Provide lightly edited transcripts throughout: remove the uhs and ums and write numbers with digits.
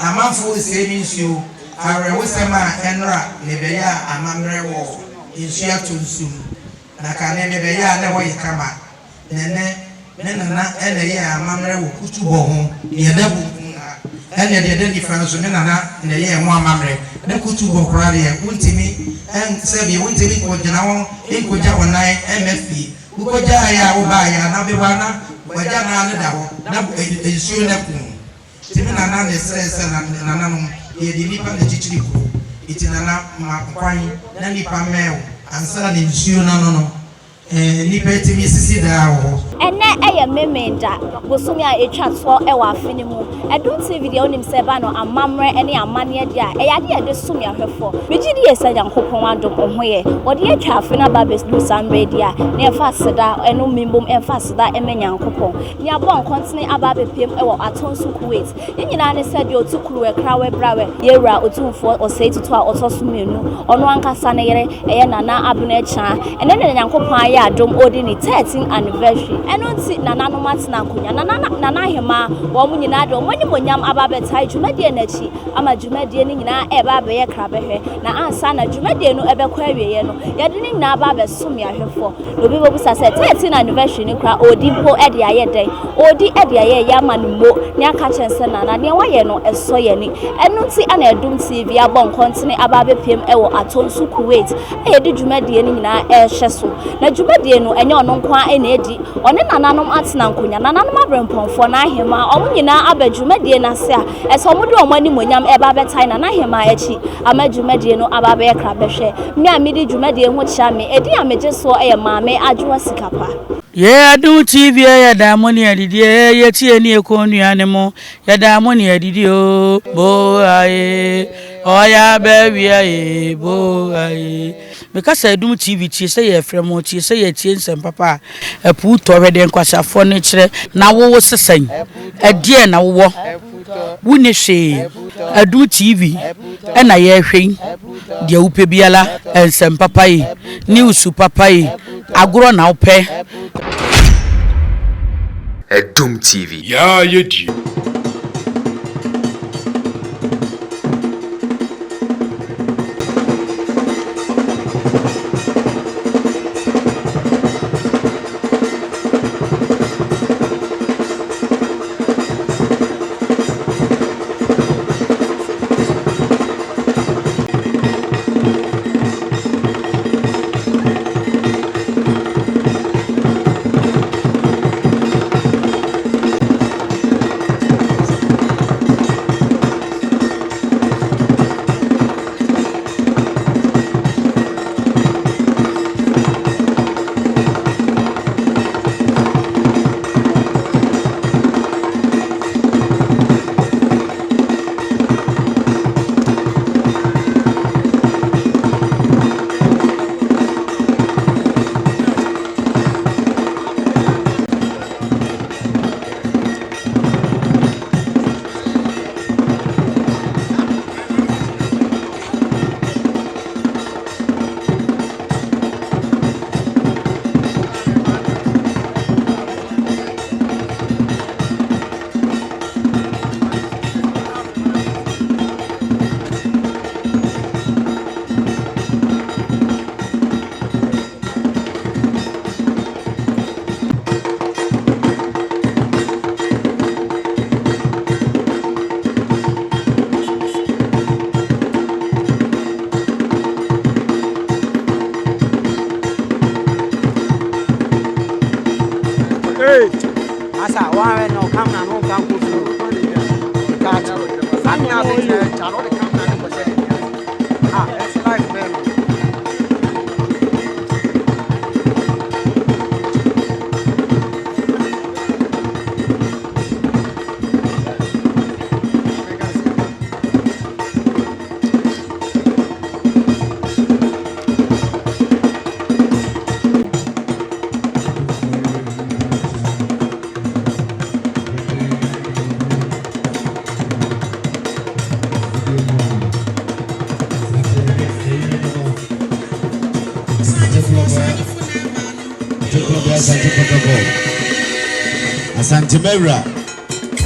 amanfo savings you are wesema enra nebeya amamre wo insu Atonsu na kane nebeya na wo yikama nene nena ene ye amamre wo kutubo ho ye dabu ene de de difference nena na ne ye ho amamre ne kutubo krare ye untimi en sebi untimi ko gina won en ko ja wonan mfp ko ja ya wo ba ya na be wana waja na ne da ho na insu na ku timi nana ne stress na nana no ye di nipa ne chichiri ko itinana makwan na nipa mew ansa ne nsuo na no nipa timi sisi da ho ene eye memenda bosumi a etwa so e wa afini mu edum tv de onim se ba no amamre ene amane de a eyade ye de sumi ahwefo megidi ye sa yankopon adom ohoye wode etwa afina ba besu samre de a na efa seda eno mimbom efa seda emenyankopon ni abon kontine aba bepiem e wo Atonsu Kuwait nyina ne se de otukuru e krawe brawe yewra otumfo osei tutu a otoso mienu ono ankasa ne yere eye nana abuna echa ene ne yankopon ya adom odi ni 13th anniversary eno nti nana no matena nkonya nana Hemaa wo mu nyina de omani monyam aba betai dwumadie nachi ama dwumadie ni nyina eba abeye krabehwe na ansa na dwumadie no ebekwa awieye no yede ni nyina aba besom ya hwefo obi bobusa se 13th anniversary ni kra odi mpo ede ayeden odi ede aye ya manummo ni aka chense nana ne waye no eso ye ni eno nti ana edum tv abon kontine aba bepiem ewo Atonsu Kuwait ayede dwumadie ni nyina ehye so na dwumadie no enye ono nkwa ena edi one nananom atena nkonya nananom abrempomfo na Hemaa omo nyina abadwumadie na se a eso mo de omani monyam eba betai na Hemaa echi amadwumadie no aba be kra behwe me a medi dwumadie ho kya me edi ameje so eye maame adwoa sikapa ye adu tv ya damoni adidi ye tie ni ekonuane mo ya damoni adidi o bo aye oya bewi aye bo aye because adum tv tie say ye fremo tie say ye tie nsem papa epu to hwede nkwasafo ne kire na wo sesan adie na wo wuni hwe adum tv na ye hwen dia upe biala nsem papa yi news papa yi agro na upe Adum TV. Yeah, you do. Asa wa no come na no come go through. Catch. I'm not the channel the come na no say. Ah, it's like man. Asante Mewra,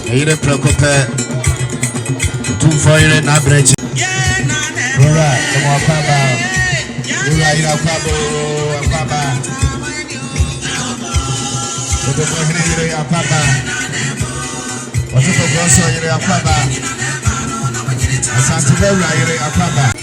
Eyere Prekope, Foyle na breche. Ora, como akaba. Ora ira akabo, akaba. Odo Oheneyere akaba. Odo Goso yere akaba. Asante Bella yere akaba.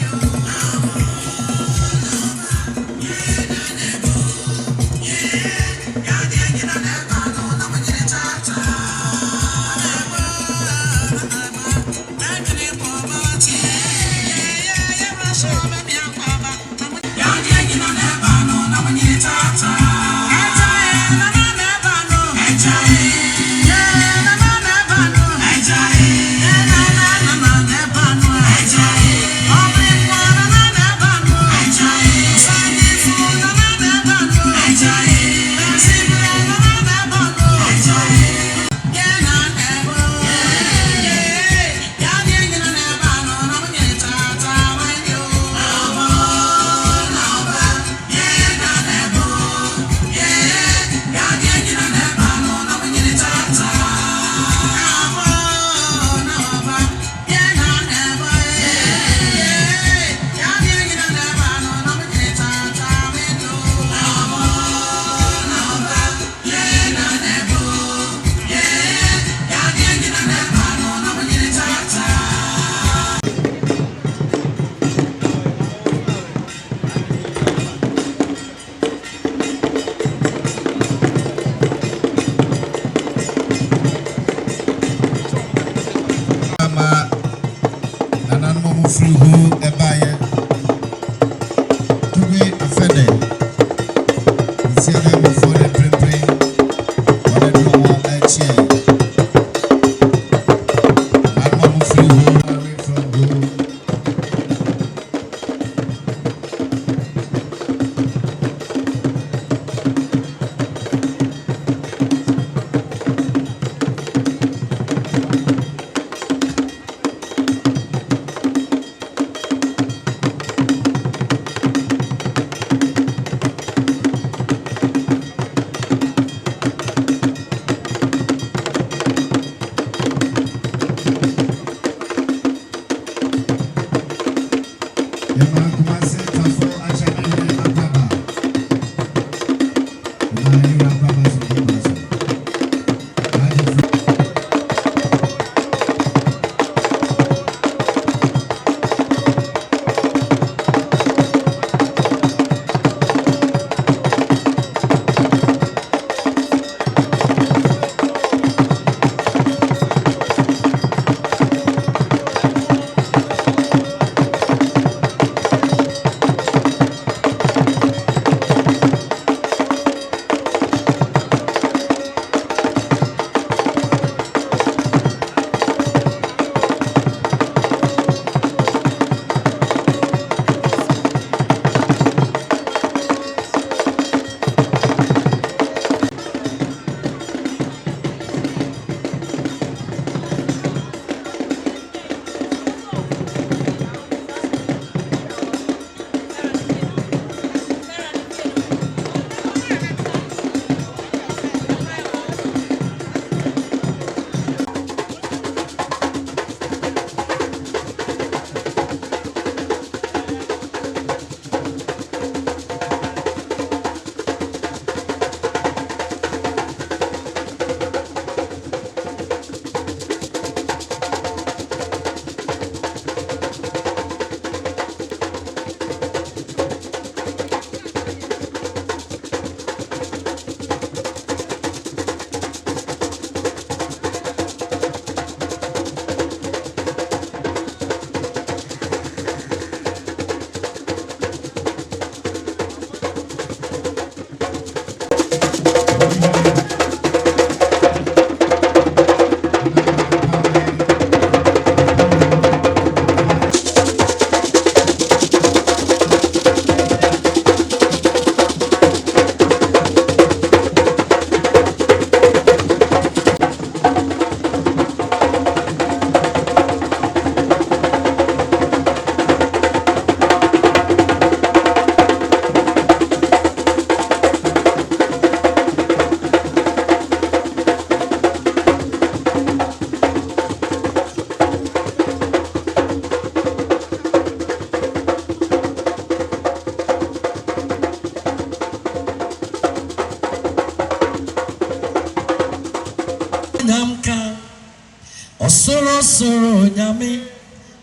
soro nyame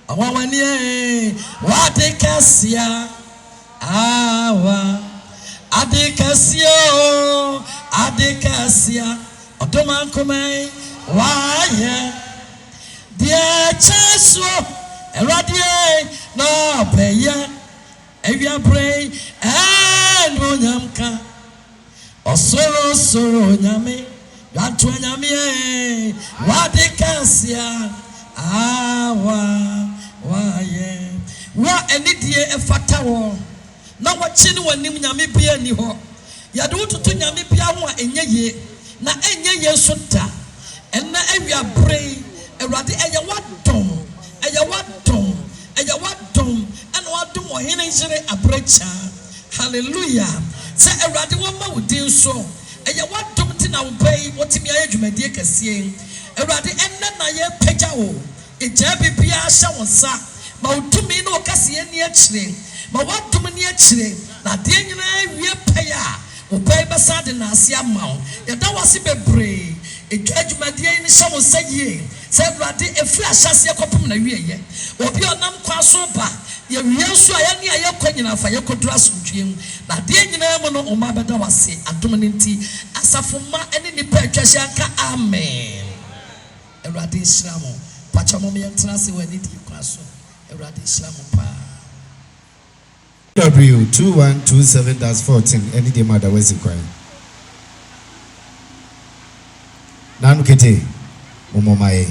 awawani wadekasia awa adekasia otomankomai waye dia chaso eradie no peya ewia pray and onyamka osoro nyame Gantu nyame wadekasia awa waye wa enidie efata wo na wachi ne wanim nyame bia ni ho yade wototo nyame bia ho a enye na enye so da enna awia brei awrade eye wadom and wadom ohene jire abrecha hallelujah se awrade wo ma wodin so eye wadom ti na wobai wotimi aye dwumadie kasie awrade enna na ye pagya wo eja bibia hya wonsa ma wotumi na okase ani akire ma wadom ni akire na de nyina wie paya wobai basade na ase amawo yeda wase bebre adwumadie ni hya wonsa yie se awrade efri ahyase ekopum na wieye obi onam kwaso ba ye wienso aya ni aye kwanyina fa ye kodura somtwem na de nyina mu no oma beda wase adom ni nti asafoma ene nipa atwahye anka amen awrade islamo pacha mo me yentena se wani di kwaso awrade islamo pa W2127-14 any day mother was inquiring nanu kete momomaye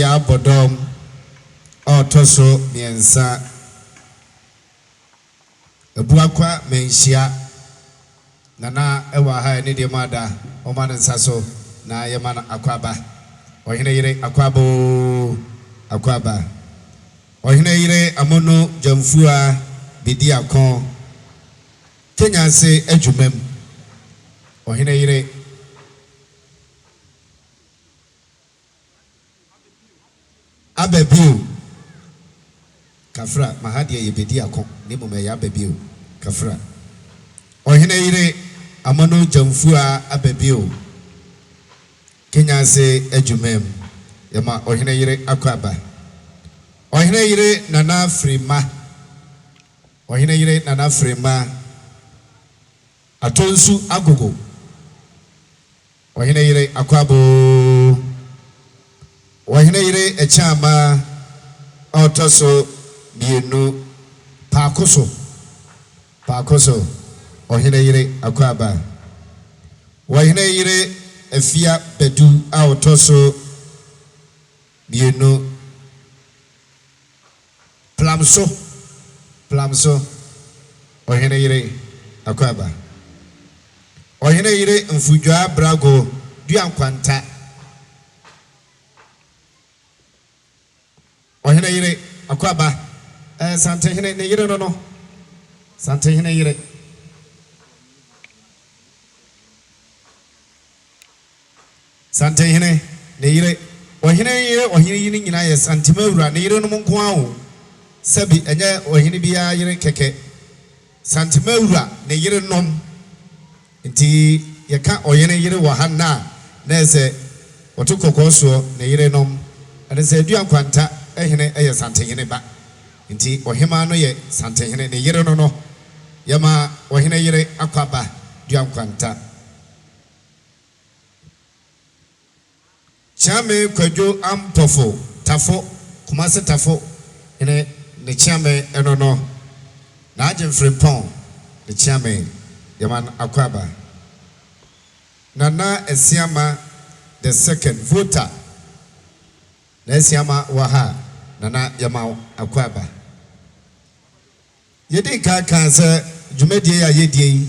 ya bodom Otonsu miensa ebuakwa menhia nana ewa ha ni de mada o man nsaso na yemana akwaba Oheneyere akwaba Oheneyere amono jamfua bidi akon Kenya se adwumam Oheneyere abebiu kafra mahadi yebedi akon ni mome ya abebiu kafra Oheneyere amono jamfua abebiu Kenya se adwumam yama Oheneyere akwaba Oheneyere nana frima Oheneyere nana frima Atonsu agogo Oheneyere akwabo Oheneyere echama Otonsu mienu pakoso Oheneyere akwaba Oheneyere efia bedu Otonsu mienu plamso Oheneyere akwaba Oheneyere mfudwa brago duankwanta Oheneyere akwaba santehene ne yire no santehene yire santehene ne yire Oheneyere nyina ye santimawura ne yire no nko awo sabi enye ohene bia yire keke santimawura ne yire nom nti yeka Oheneyere wo hanna na ese otokokoso ne yire nom ade se duankwanta ehene eye santehene ba nti Hemaa no ye santehene ne yire no yama Oheneyere akwaba duankwanta chame kwadwo ampofo tafo kumase tafo ene ne chame eno no na agemfrempon ne chame yaman akwaba nana esiama the second voter na esiama waha nana yama akwaba yedi kanse dwumadie ya yedie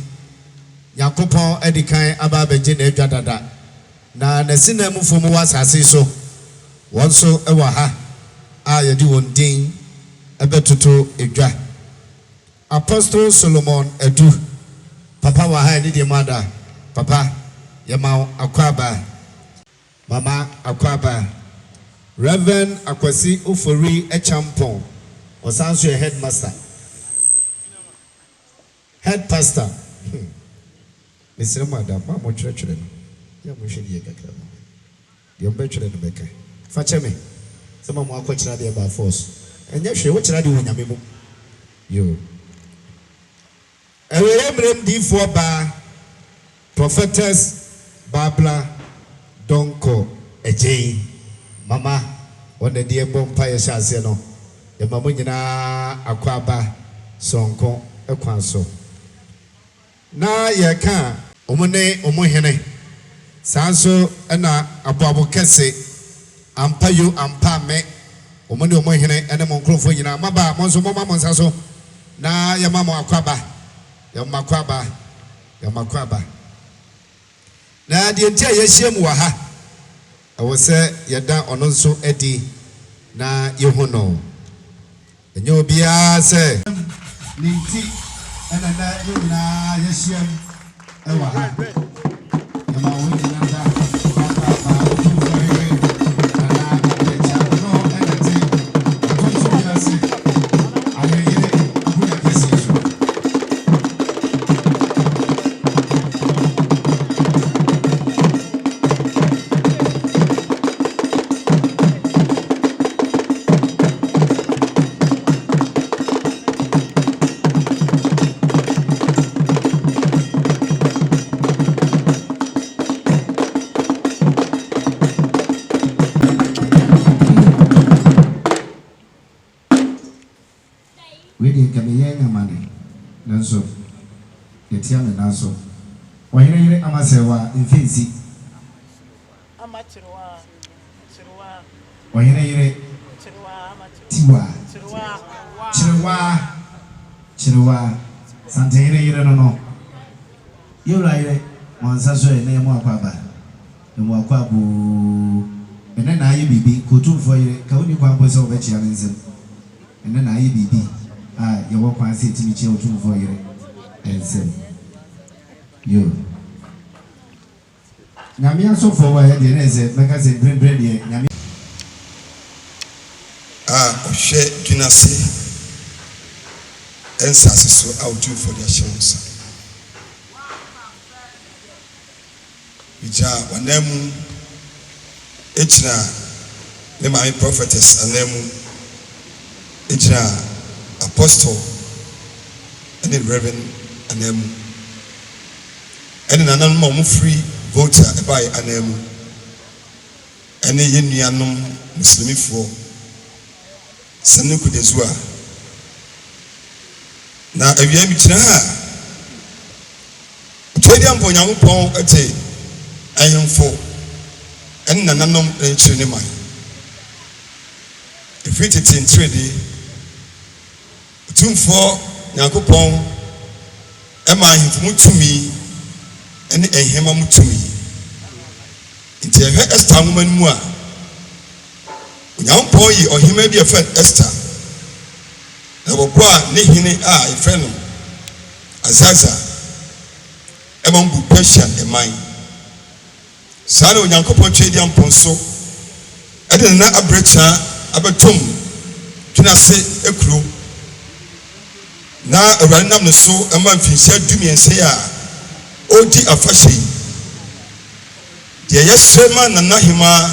yakopon edikan aba beje na adwadada na nasina mufomu wasase so wonso ewa ha a yedi wondin ebetutu edwa Apostle Solomon edu papa wa ha ni de mada papa yama akwaba mama akwaba Reverend Akwasi Ufori Echampon osanso head pastor Mr. Madam ma mo church no ya mo hwede kakra mo de ombe chire no beka fa cheme sama mo akochira de ba force enye hwe wo chira de wonyame mu yo ewe mrem di fo ba prophetess Babla Donko Ejei mama wonde die bompa ye hyase no ye mamu nyina akwaba sonko ekwanso na ye ka omune omuhene sanso na aboabo kese ampayo ampame omune omuhene ene monkrofo nyina maba monso mama monsaso na ye mama akwaba ye makwaba na die ntia ye hyem wa ha awose yeda ono nso edi na yehono And you'll be say, Ninti, and that you na yeshim, Ewa. And my winning Nanso, yetia me nanso. Oheneyere amasewa mfinsi. Amatirwa. Tirwa. Oheneyere tiwa. Chirwa. Santeheyere no. Yola yere monsaso ene mu akwaba. Emu akwabu. Ene na ayi bibi kotumfo yere ka oni kwampo se obechia nsem. Ene na ayi bibi. You walk and say to me, chill for you and say, you. Namia so forward, and I said, like I said, bring bread here. Share Junasi and Sasso out you for their chance. Which are one them, Echna, my prophetess, and them, Echna. Apostle and the Reverend and them and an mom free voter by an and the Indianum Muslim for Sanuku de Zua. Now, if you have Tradian Ponyamupon at a iron four and Nanum and Chinimai. If it is in 3D. For Yakupon, am I to me and a Hemaa to me? It's a Esther woman more. Young boy or he may be a friend Esther. Now, Nihine a friend Azaza among Bupression and mine. Sano Yakupon Chadian Ponso, I did not a breacher about Tom. Can I say a crew? Na random so a man finished doing and say, Odi Afashi. Dear yes, Hemaa and Hemaa,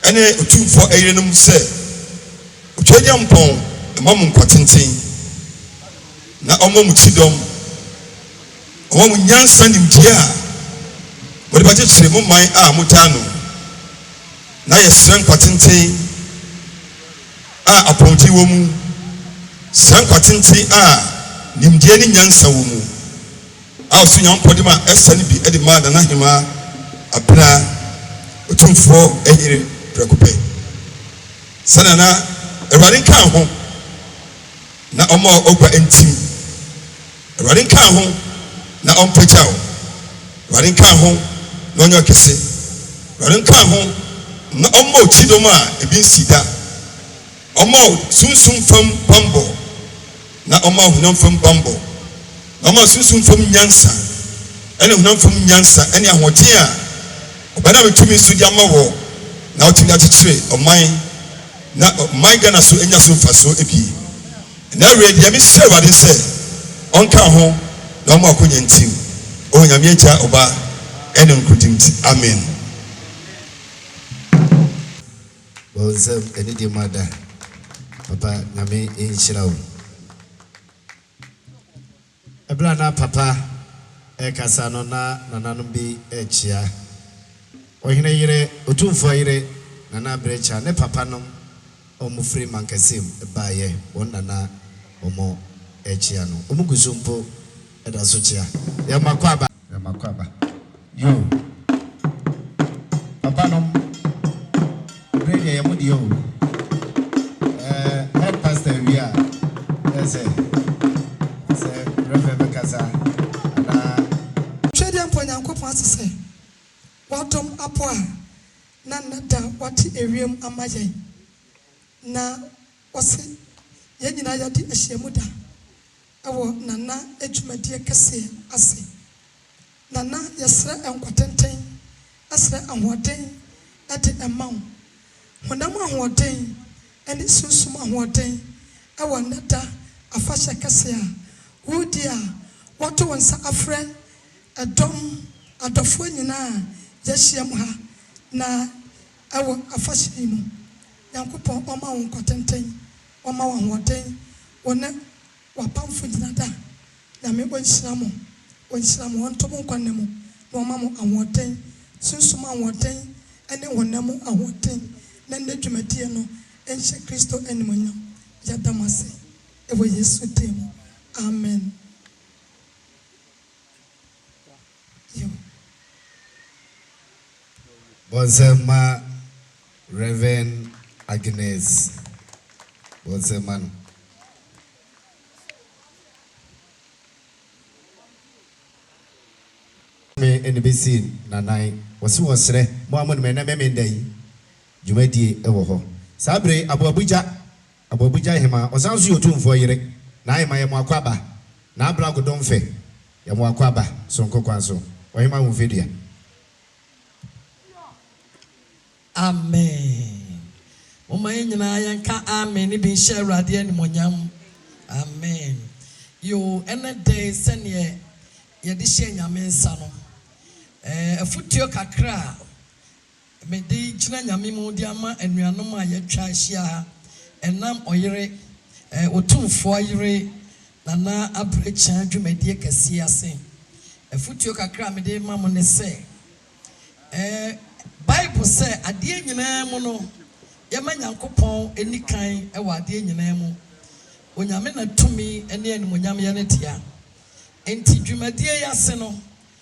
and a 2 for a say, Uchadian Pong, a mamma quatinting. Na Omomutidom, Oman Sandim Tia, but about it, my Mutano. Na yes, San quatinting, upon Tiwomu. Sanquatinti Nimdiani Yansa Wumu. I'll soon young Podima SNB Edima and Hemaa Abna Utum for a preoccupé. Sanana, a running car home. Na Omo Opa Enti. A running car home. Na on Petao. Running car home. No New Kisse. Running car home. Na Omo Chidoma, a bin Sida. Omo soon from Bumbo. Na Oma hunam from Bambo. Oma susum from Nyansa. Any hunam from Nyansa, any ahotia. Obana betumi so dia ma wo. Na otimi achichire oman. Na my Ghana so enya so faso ebi. Na ready am share what they say. Onka ho na omo akonya ntim. O nyame echa oba ene nkutinti. Amen. Well, sir, any dear mother, Papa, Name in Shirao. Eblana Papa, Ekasano na Nanumbi Echia. Oheneyere, Utumfoire, Nana Brecha, ne Papanum, Omufri Mankasim, Baye, Onana, Omo Echiano, Omugusumpo, Edasuchia, Yamakwaba, You Papanum, Brady Yamudio, Head Pastor, we are, yes, Reverend Casa, Trading point and coupons to say, Watum Apua, Nana, what a room amaje. Na was it yɛn nyinaa yɛde ahyiamu da ɛwɔ nana adwumadie kɛseɛ ase. Nana yɛsrɛ nkwatenten asrɛ ahoɔden ɛde ɛma wo. Honam ahoɔden ɛne sunsum ahoɔden ɛwɔ nnɛda afahyɛ kɛseɛ a wodi a wɔto wo nsa afrɛ ɛdɔm adɔfoɔ nyinaa yɛahyia mu ha na ɛwɔ afahyɛ yi mu. Nyankopɔn ɔma wo nkwatenten ɔma wo ahoɔden wo ne wapamfo gyina da. Nyame ɔnhyira mo ɔnto mo nkwanna mu na ɔma mo ahoɔden sunsum ahoɔden ɛne honam ahoɔden na ne dwumadie no ɛnhyɛ Kristo animuonyam. Yɛda mo ase ɛwɔ Yesu din mu. Amen. Bonsema Reverend Agnes Bonsema. Me in the basin nanai was re Mohammed Mename Day. Jumedi ewo. Sabre Abuja Hemaa or sounds you tune for yere. Na my Makwaba. Na Blago don't fe. Yamakwaba, Sonko Kwanso. Or Hemaa Muvidia. Amen. Omayina yanka amen ni bin share radio ni monyam. Amen. You any day send ye de share nyame nsa no. Afutuo kakra me de gina nyame mu de ama anuanom a yetwa ahia enam oyere otumfo oyere nana abrecha dwumadie kase ase. Afutuo kakra me de ma mo ne se Bible say ade nyina mu no yema Nyankopɔn enikan ɛwɔ ade nyina mu onyame na tumi ene animonyam ye ne tia enti dwumadie yase no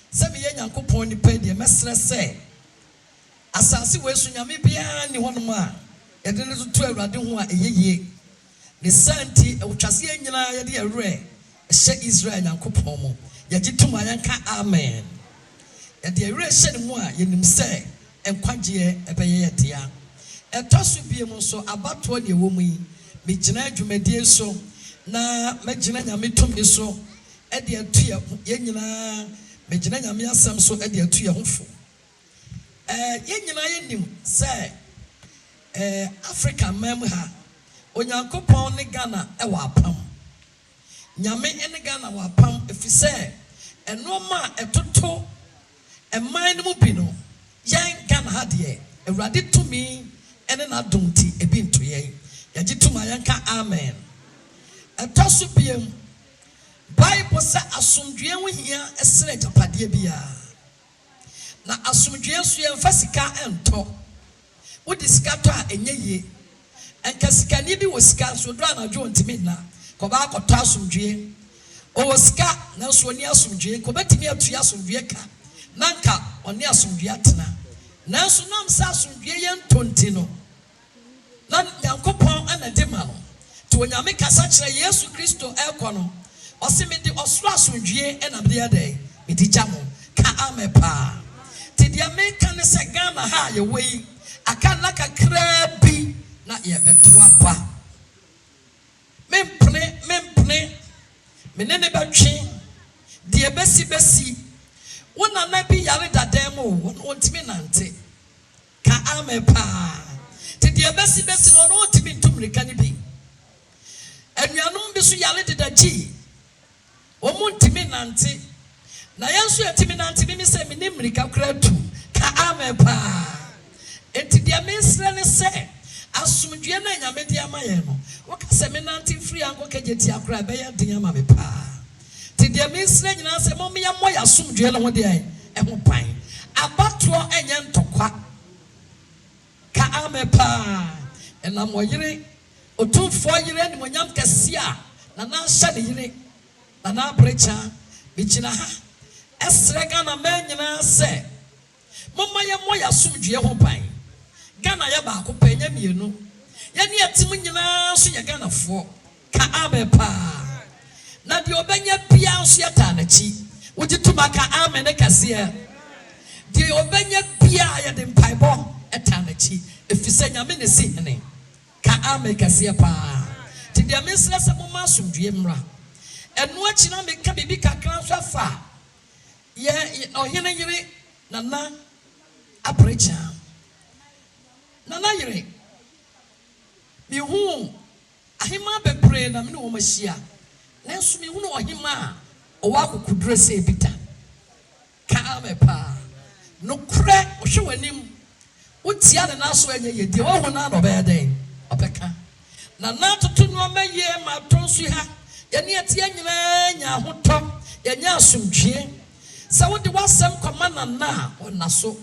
se me ye Nyankopɔn ni pa de mesrɛ sɛ asase we so nyame bia ni honom a ye de ne to awurade ho a eyeye ne santi utwase nyina ye de awre ɛhyɛ Israel Nyankopɔn mu ye gitum ayanka amen ye de awre hyɛ ne mu a ye nim sɛ enkwagye ebeye yetia Etosu biemu so abato ne wo mu yi me gina adwumadie so na me gina nyame tumi so e de atu ye nyina me gina nyame asem so e de atu ye hofo ye nyina ye nim se Africa mem ha Onyankopɔn ne Ghana e wa apam nyame ne Ghana wa apam efise enoma etoto eman no mu bi no yan Ghana ha de Awurade tumi ene na donti ebi ntoye yaji tuma yanka amen. Etosu biem Bible say asomdwe ho hia esere japade bia na asomdwe so ye mfasika ento wo disika to a enye enka sika ni bi wo sika so do anadwo ntimi na ko ba akɔtɔ asomdwe o sika na so ni asomdwe ko betimi atu asomdwe ka nanka oni asomdwe atena na so nam sa asomdwe ye ntonti no na Nyankopɔn anade ma no to onyame kasa kyerɛ Yesu Kristo ɛkɔ no ɔse me de ɔsoro asomdwe ɛna me de me di gya mo ka amepa te dia me ka ne sɛ Ghana ha ye wei aka na kakra bi na ye beto apa mempne me ne betwe de besi wona na bi yare dadan mo wontimi nante ka amepa te de besi no no wontimi ntumrika ne bi anuanom bi so yare dedaji wontimi nante na yenso yatimi nante bi mi se me nimrika kra tu ka amepa enti de mesre ne se asomdwe na nyame de amaye no woka se me nante free anko kageti akra be ya den ama me pa te de mesre nyina se mo me ya moya asomdwe le ho de ho pan abatro enye ntokwa ka amepa ena moyire otumfo yire ni monyam kase a na na hye ne yire na na brecha bigina ha esre Ghana ma nyina se mama ya moya asomdwe ho pan Ghana ya ba ko panya mienu ya ne atim nyina so ya Ghana fo ka amepa na de obenya bia so ya ta na chi wogituma ka amen ne kase de obenya bia ya de mpaibo eta na chi efise nyame ne si hene ka amen kase pa ti dia mesra se mo ma asomdue mmra eno achi na me ka bibi kakra so afa ye Oheneyere nana abrecha nana yere mi hu ahima bebre na me no machia nanso mi hu no Ohema o wa kokudure se bita ka me pa no kre o hwe wanim utia na naso enye ye die wo hu na no be den obeka na na tutu no maye ma Atonsu ha ye ne atia nyina nya hoto ye nya asomdue sa wo de wasem koma na ona so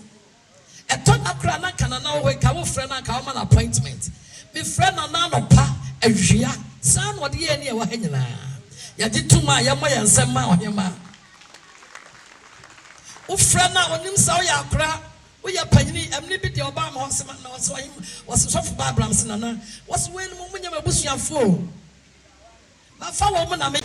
eto na kra na kana na wo ka wo frɛ na ka wo ma appointment be frɛ na no pa awia sa no de ye ne wo ha nyina ya di tuma ya mo ya nsem ma Ohema wo frɛ na onim sa wo ya kra wo ya panyini amni bi de oba ma hosema na wo so so for Abraham sinana wo so wen mo munya mabusuafo ma fa wo mo na me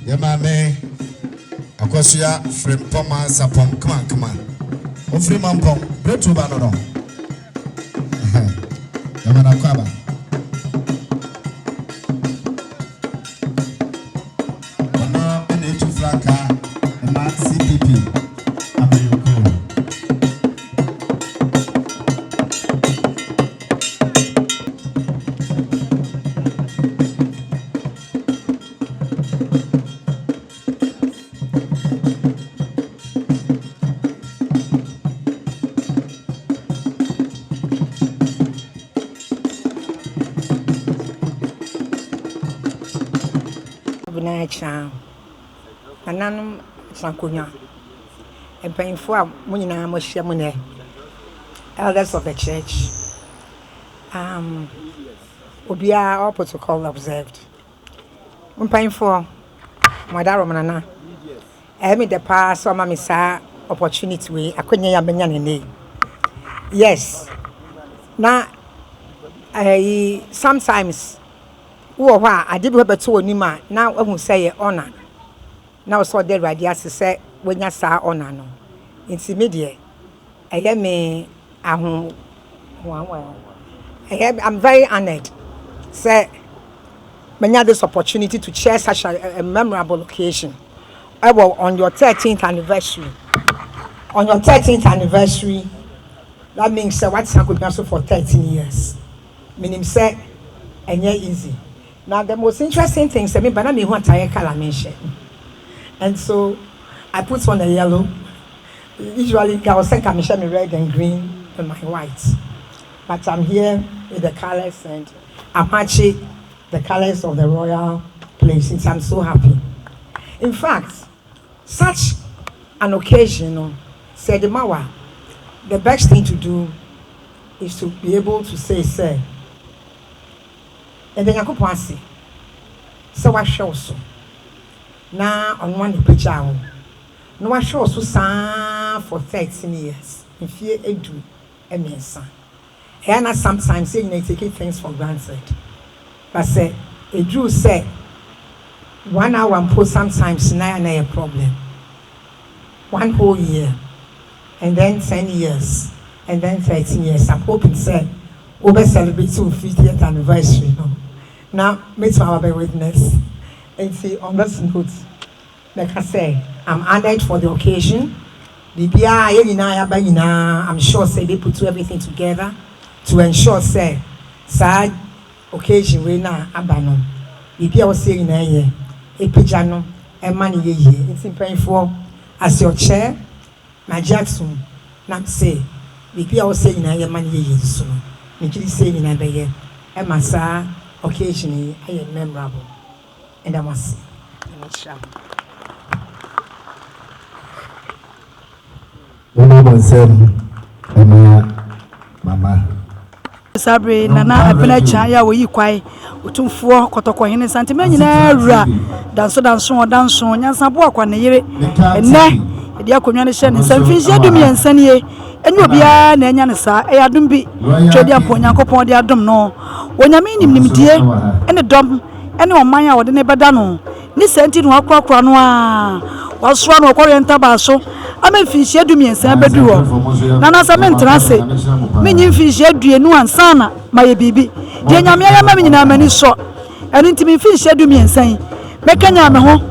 Yamame akwasuya frimpoma sapom come on o frimampom bretu ba no yamana kwaba ono ene tu franka ma CPP abayoko Ananum Sankunya and paying for Munina Moshamune, elders of the church. Obia all protocol observed. I'm paying for Madame Manana. I made the pass or Mamisa opportunity. I couldn't have been. Yes. Now, sometimes. I did have a two Nima. Now I will say honor. Now so the radius say when you saw honor no. Intermediate. I hear me I'm very honored. Say when you have this opportunity to share such a memorable occasion. I will on your 13th anniversary. On your 13th anniversary, that means what's happened also for 13 years. Meaning say and yeah easy. Now the most interesting thing is but I mean what I color mention. And so I put on a yellow. Usually I was saying I mention red and green and my white. But I'm here with the colors and I'm matching the colors of the royal place. I'm so happy. In fact, such an occasion, said the Mawa, the best thing to do is to be able to say, and then I go see. So I show so. Now on one picture, no I show so for 13 years. In fear edu emensa. And I sometimes say you take things for granted. But say edu say 1 hour and put sometimes now a problem. 1 whole year, and then 10 years, and then 13 years. I'm hoping say over celebrate 50th anniversary. No? Now, meet my witness and see on this note, like I say, I'm honored for the occasion. I'm sure say they put everything together to ensure say saa occasion we na aba no bibi a wose nyina ye epagya no ema ne yeye nti mpanyfo ase oche na Jackson na say bibi a wose nyina ye ma ne yeye so no me kiri say nyina be ye ema saa occasion aye memorable and I must say Mama Sabre nana apena cha ya wo yi kwai otumfo kotoko hene santime nyina wura danso nyansa bo akwa ne yere enne edi akonwa ne hye ne samfinsi adum yensa ne enyo bia na enya ne sa e adum bi twedi ampo nyankopon de adum no onyame nimnimdie ene dom ene oman a wode ne beda no ni senti no akwa no a wasoa no okorenta ba so amemfinsi adum yensa bedu wo nana sa mentra se menyi mfinsi aduenu ansana maye bibi de nyame ya ma nyina mani so eno ntimi mfinsi adum yensa mekanya me ho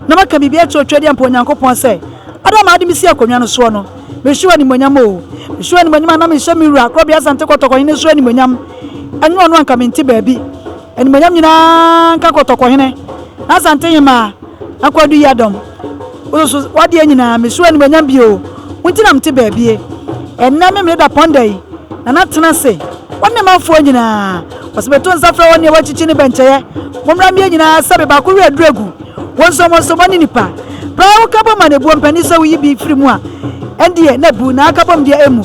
na maka bibi atwetwe de ampo nyankopon se adama ade misi akonwa no so no behwa ni monyam o behwa ni monyam na me hye miru akrobia asante kotoko hene so ni monyam anyo no anka menti baabi ani monyam nyina nka kotoko hene asante Hemaa akwadu yadom oso wade nyina me so ni monyam bio wonti na mte baabi enna me da pondai na natena se wonne mafo nyina osbeto nsafra wonne wachichi ni bencheye momra me nyina sabe ba ko wi adregu wonso mani nipa prawo kabo manebu mpani so wi bi firi mu a endie na bu na akabom dia emu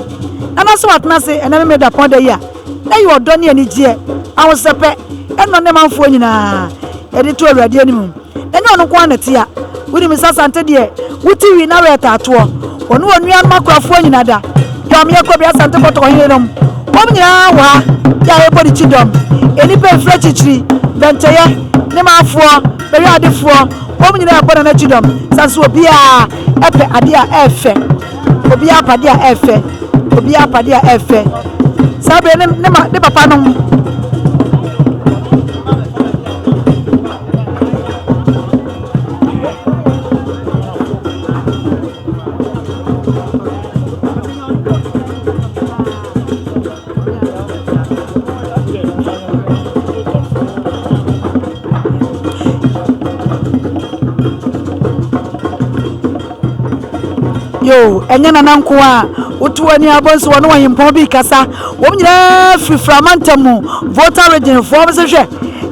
ana so atena se enna me da pondai ya na yi odo ne ani gie awosepe enno ne manfo nyina edi to awurade animu enye ono kwa nete a wudi mi sasante de wuti wi na weta ato onu onua makrafo nyina da dom ye ko bia sante ko to hinom wom nyina wa ya ebodi chidom eni pe fra chichiri benteye ne mafo beri adefo wom nyina abona na chidom sanso obi a epe ade a efe obi a pade a efe obi a pade a efe sabe ne papa no yo enya nana nko a wotu ani abonso wono wahimpon bi kasa wom nyina fiframantamu voter region fo be se hwe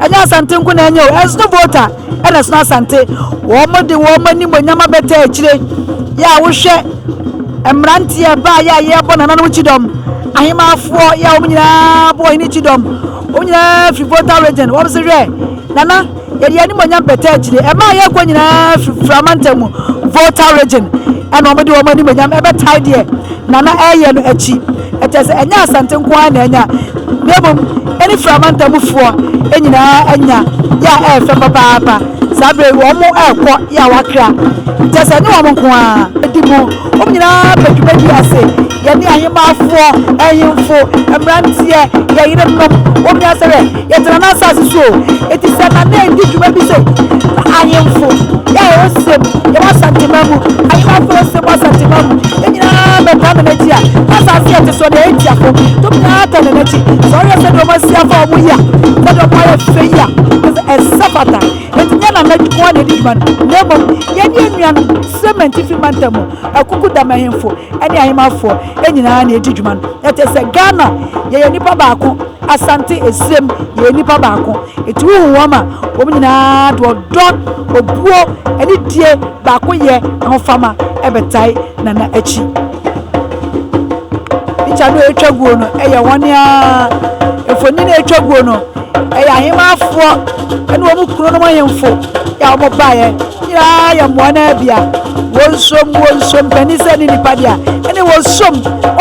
enya asante nko na enya o esno voter ena sna asante wo mani monyama beta akire ya wo hwe emrantie ba ya ye bona nanu chidom ahimafo ya wom nyina bo hini chidom wom nyina fi voter region wo be se hwe nana yeri ani monyama beta akire e ma ye kwa nyina fiframantamu voter region and omedi omani manyam ebe tidy nana eye no achi etese enya asante nko ana enya nebom eni framanta mufuo enyina enya ya efe papa sabre wo mo ekọ ya wakra etese ni wo mo nko a edibu omnyina bedubedi ase ye ni ahemafo ehimfo emrantie ye yire nom omnya sere ye tena na asase so etise na na endi dwuma bi se ahemfo ya osem ye wasante mamu ahemafo se wasante mamu enyina beta na tia asase ete so de etia fo to na ta na ti so ye se do masia fo omu ya se do pa ye fe ya esafata etinya na na kwa na di dwuma nemo ye ni enuan cement fi mantamu akuku da mahemfo ene ahemafo enyina na edi dwuma ete se Ghana ye nipa baako asante esem ye nipa baako etu huwama omnyina do don obuo eni die baako ye ahofama ebetai na na achi bichano etwaguo no eye wonia efoni na etwaguo no eye ahemafo ene wo mukuro no mahemfo ya wo bae ya mwana bia wonsom penise ni nipa dia ene wonsom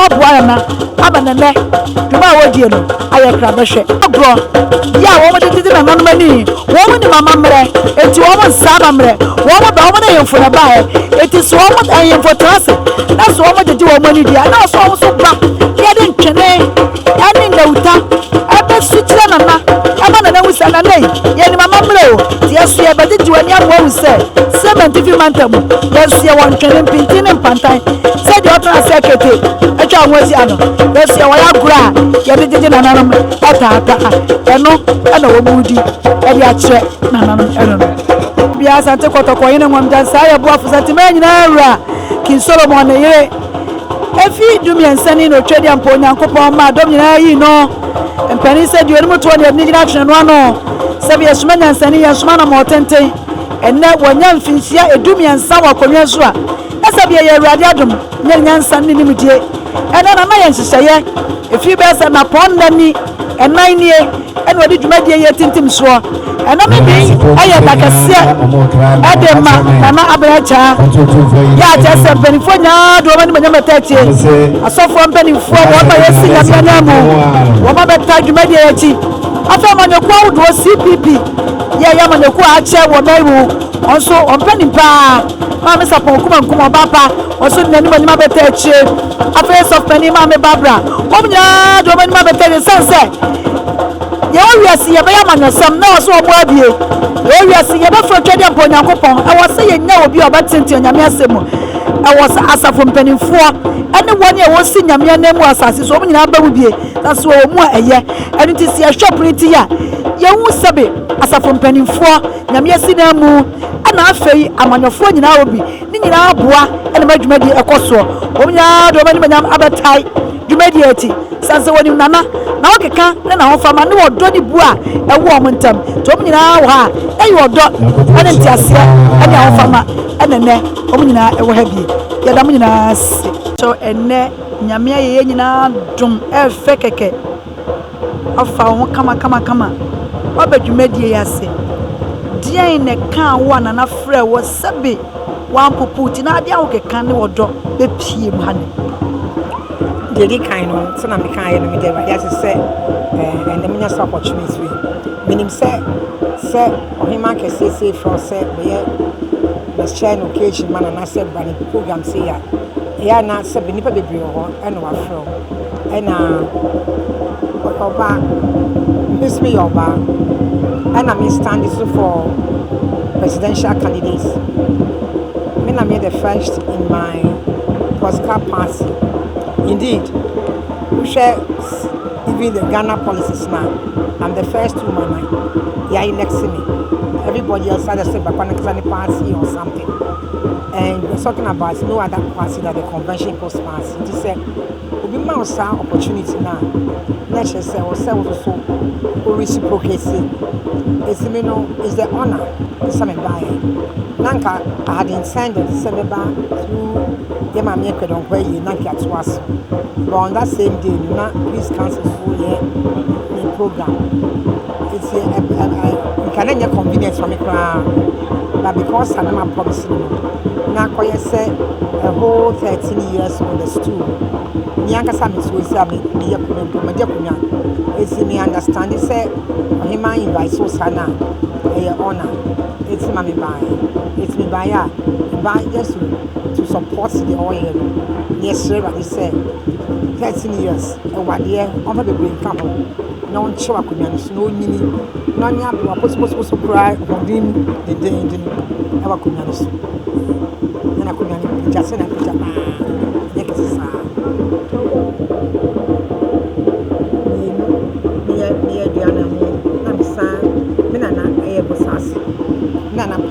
oboa na abanene duma wodie no ayekra behwe agro ya wo modidi na nanu mani wo ni mama mre enti wo mo saba mre wo ba wo na yemfo na bae enti so wo ayemfo trase na so wo didi wo mani dia na so wo so ba ya de ntwene ani ndauta ebe suchira nana abanene wusa na nei ye ni mama mre o ti asu ye bedi jiwani amwo wuse 70 mantamu yes ye won twene mpintini mpantan se de try secretary etwa nwasi ano yes ya waya gura ya de jeje nananom ata eno na wo budi e dia kire nananom eno bia asante kotoko yin nwam dansa ya bo afusante ma nyina awura kin Solomon Oheneyere efi dumiensani no twedi ampo nyankopon ma dom nyina yi no empani se duo mu to ne ni gina twene no ano se bia suma nyansani ya suma na mo tenten enne wonya mfinsia edumiensa wa konwe so a ese bia ya awurade adom nya nyansa ni nimdie ena na ya nhyehyeye efi be se na pon nani enan nie ena wadi dwumadie ye tintim so ena me bi aye dakase edema na abracha ya jese benifo nya do mani manya metache asofo benifo wo ba yesi nya nyamu wo ba beta dwumadie ye chi afa manyekwa do CPP ya manyekwa ache wo naiwu onso onpenimpa ma me sapon kuma baba onso nani manyima betache afa sofani ma me babra wo nya do mani ma betache sense ye owiase ye be yamanyosam na oso omo abie ye owiase ye be fro twede ampo nyankopon e wo se ye nya obi obatenti onyame asemu e wo se asafo mpanimfo ene woni e wo si nyame anemu asase so omo nyina ba mu bie na so omo a eye enu ti si shop riti ya ye hu sebe asafo mpanimfo nyame asi na mu ana afei amanyofo nyina obi ni nyina aboa ene madwumadi ekoso omo nya do mani manyam abatai dwumadi ati sanse woni nana na wakeka na ho fama ne wodo ni bua ewo omuntam to omunyina wo ha eyi wodo ene ntiase ene ho fama ene ne omunyina ewo ha bie ya da munyina se so ene nyame ye nyina dum efe keke afa ho kama obadwumadie yase dia ne kan wo na frɛ wo sebe wan poputi na dia wo keka ne wodo be pie mu ha ne Dedi kind of so na me kan no me dey right just say and them nyasa opportunities we minim say Hemaa kese say from say be the share no occasion man na say bani program say ya na say be nipa bebre ho e no afro e na oba miss me oba and I stand this for presidential candidates me na me the first in my Oscar party. Indeed, we share even the Ghana policies now. I'm the first woman. They electing me. Everybody else had to say back party or something. And we're talking about no other party than the convention post party. They said, we might have opportunity now. Let's just say, or so reciprocity. It's the honor to some buy. Nanka, I had intended to send back through Hemaa make don't pay you Nanka to us. But on that same day, not please cancel full year the program. It's you can get convenience from me, but because I'm not promising now, I say a whole 13 years on the stool. Nyanka Sami Suisabi, the Yakunya. It's me understand. It's a Hemaa invite so sana a honor. It's mommy buy. It's me buy just to support the oil. Yes, sir, but he said 13 years. And 1 year over the green couple. No one show up with me, no mini. None of you are supposed to cry or dim the day in the ever could not. And I couldn't just send a picture.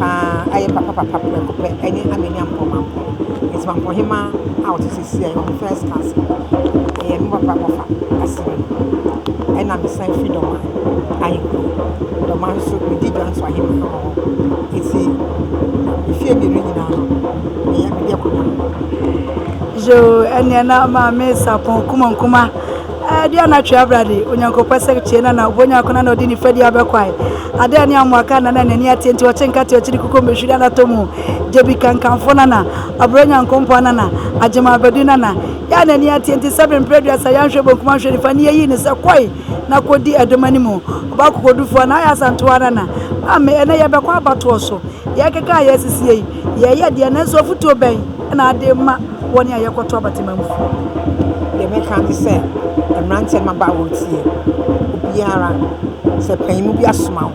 I am Papa any Amenian Poma. It's one for Hemaa out to see on the first class. I am Papa, and I'm the same freedom. I go. The man should be did answer him. It's if you be reading now, Jo, and yana ma me sapon kuma. Dia na twa brade onyankopɔ sekretie na obonya kona na odi ni fadi abekwai ade ne amwaka na nani atenti o chenka te ochiri kuko mehwira na tomu jebi kankanfo na abronya nkompo na agema abadu na ya nani atenti seven previous ayanhwe bonkuma hwe fa ne yi ne se koi na kodi adomani mu ba kokodufo na ya santoa na ame ene ye bekwa abato so ye keka ya sisi ye de na so futuo ben na ade ma woni ayekoto abatemamfu they make can say a man tell my about here obiara say pay mu bia soma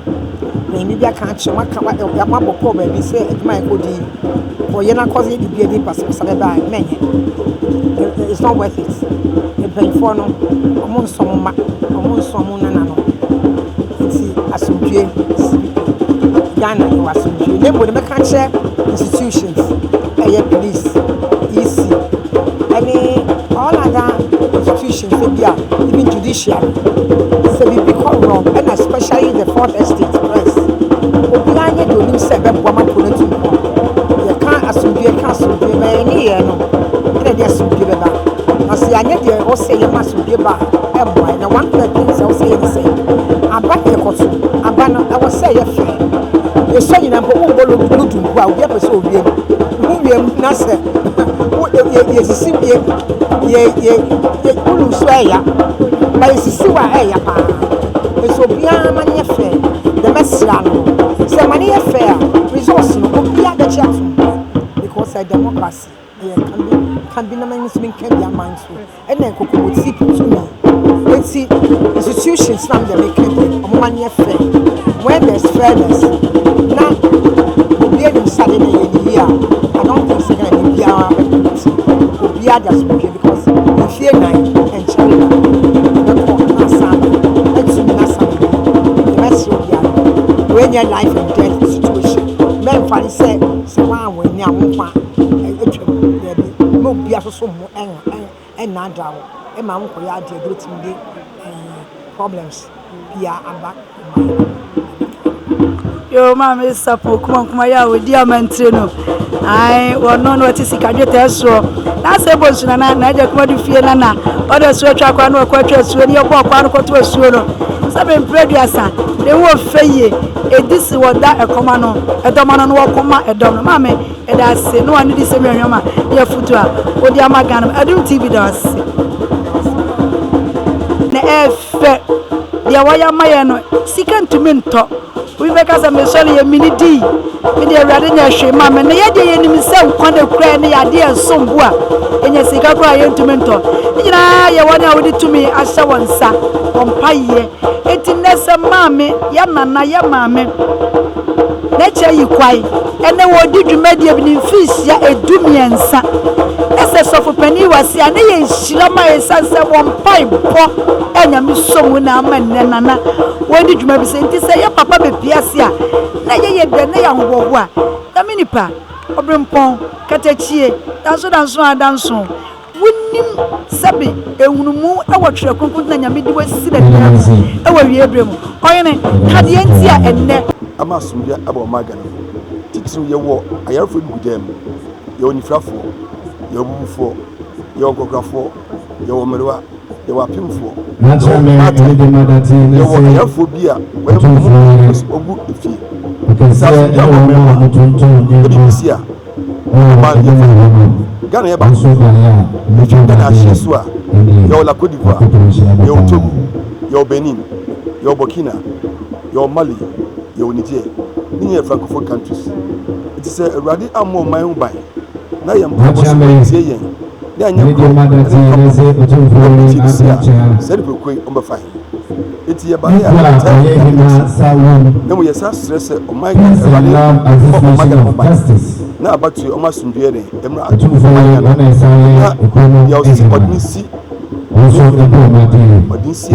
pay mu bia kan che maka wa ya maboko ba bi say eduma ekodi for yana cause the be person sabeba menye it's not worth it e pay for no omon somma omon somu nana no nti asomdwe Ghana no asomdwe dem bo de meka che institutions police EC all other institutions even judiciary so we become wrong and especially the fourth estate press obianye do nim se be boama politic you can't assume be any here no dey assume be ba as ya nye dey o say you must be ba e boy na one of the things I say is say aba e koso aba no I was say you fair you so you na bo wo lo do ku a we person owie mu wiem na say ye ulu sweya ba sisi wa eya pa eso bia manye fe the mesra no se manye fe resource no bia the chat because a democracy can be no man can be a man so and then kokko ti to me let's see institutions now they make it manye fe when there's fairness now bia dem sade na ye here I don't think it's going to be our others because we fear nine and China. When your life and death situation, men finally say, "Someone when you want no be a so and now down. A man who are the problems. We are back. Yo, Mamma, support come ya with diamantino. I will know what is a so. That's a bunch of na come to fear Nana. Other switch I can work when you walk on to a suno. Seven previous, they will fail. This is what that a command, a dominant walk a dom, mammy, and I say no one is a mama, your foot, or the Amagan. I don't TV does. The wire my second to mentor. We make us a message a minute D. With the Radina Shema, and the idea in himself, on the cranny idea some bois, and your cigar to mentor. You know, you want to to me as someone sa on pie. It's nessa mammy, yamana, yamame. Nature you quiet, and then what did you make in fish ya a dumian sa? As a penny was ya, and she lama sansa one pipe, and I'm so when I'm nana. Why did you maybe say, say, your papa be Piasia? Nay, the young boy, the minipa, or brimpon, catechie, dance. Wouldn't Sabi, a woman, I watch your conclusion and midway sit at our Abram. Had the NCA and net. I must be about Magan. Teaching your war, I have with them. Your Nifrafo, your Bufo, your Gografo, your Merwa, your Pimfo. Your phobia, when you was a good if you. Because I Ghana yaba so if you Ghana Shesua your La Côte d'Ivoire your Togo your Benin your Burkina your Mali your Niger ni francophone countries it is a ready amo my own buy na yam say yen na nyam said we ko on be fine it ye ba ya na mo yesa stress o my na abatu o masundue ne emra atu ya osi odinsi odinsi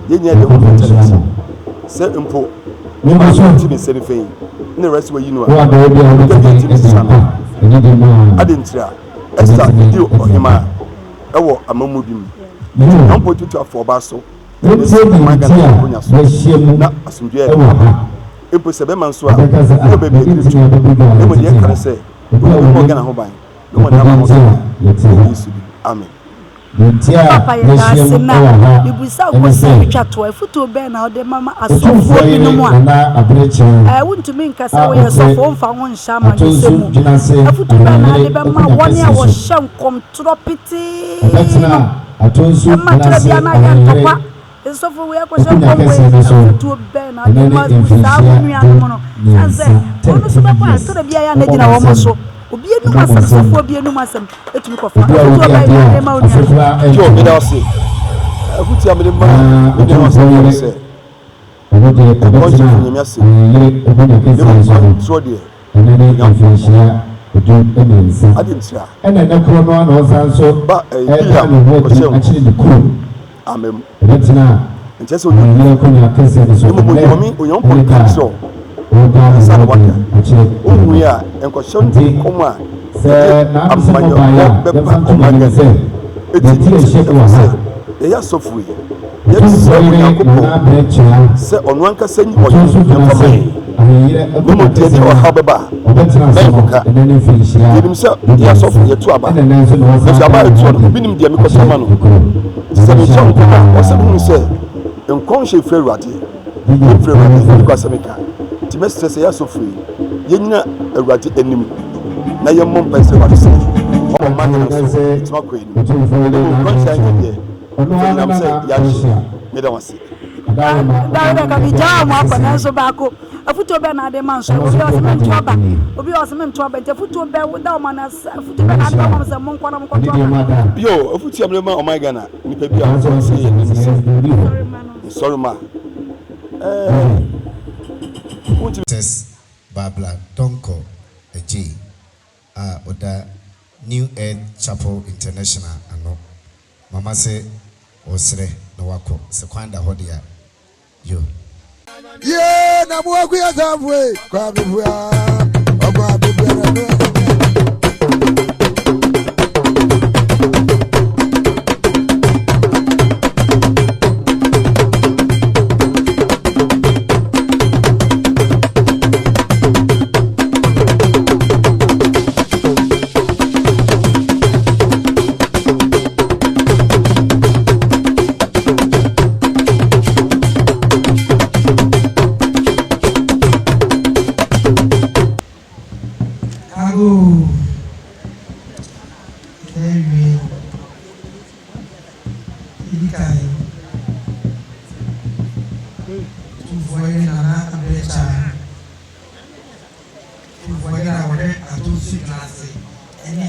yenya de hotel se empo ni ma so ti ne serifei ne rest we yinu a adentra esta di Hemaa ewo amamu bim ampo tutu afọ ba so na asundue empo sebe manso a o be be tutu e mo de kan se o gana ho ban no mo na ma ho so amen Papa ya na bibusa ko se twato afuto be na ode mama asofo bi no mo a wuntumi nkasa wo ye sofo mfa ho nhya ma nsemu afuto be na ade be ma woni a wo hye nkom tropiti Atonsu ma tropia na ya ntokwa sofo we ko hye nkom we afuto be na ade ma sa nua no no sanse ono so be ko atoro bia ya na gina wo mo so obi enu masam sofo obi enu masam etumi kofa afuto ba ya ma oni jo me da se afuti amede ma me da se se o je nyame ase so de ɛna ne koro no ana ɔsan so ɛda ne ho adi akyere ne kuro ɛbɛtena ɔnyɛ akonnwa akɛseɛ no so ɛnɛ ɔda ne ho adi akyere nti sɛ n'abisɛ mo baeɛ a yɛfa ntoma ne sɛ yɛti ɛhyɛ wɔ ha ɛyɛ asɔfo yi yɛsɛ Nyankopɔn sɛ ɔno ankasa nyi ɔyɛ mfama mu deɛ ne ɔhaw bɛba bɛnkoka yɛnim sɛ yɛ asɔfo yɛto aba nso aba yɛtoɔ no binim deɛ mekɔsɛma no sɛ mehyɛ nkɔm a ɔsɛ mehu sɛ nkɔm hyɛ firi Awurade mfiri Awurade nkɔ asɛm ka nti mɛsrɛ sɛ yɛ asɔfo yi yɛnyina Awurade anim na yɛmmɔ mpa sɛ Awurade sɛ ɔmɔ ma no so tuma kɔ anim nkɔnhyɛ nyɛ deɛ nam sɛ yɛahye meda wase Dawuda ka bi jaa mu akɔ nanso baako afuto bɛ na ade man so obi ɔsɛmɛ ntoba obi ɔsɛmɛ ntoba nti afuto bɛ da o man afuto bɛ na ade man sɛ mo nkɔ na mo nkɔ toba yo afuto amle ma o my Ghana nipa bi a so sɛ sorry ma test Babla Donko Eji oda New Earth Chapel International ano mama say osre na wako se kwanda hodia yo yeah na mo akuya samwe kwa bibua ogwa bibua no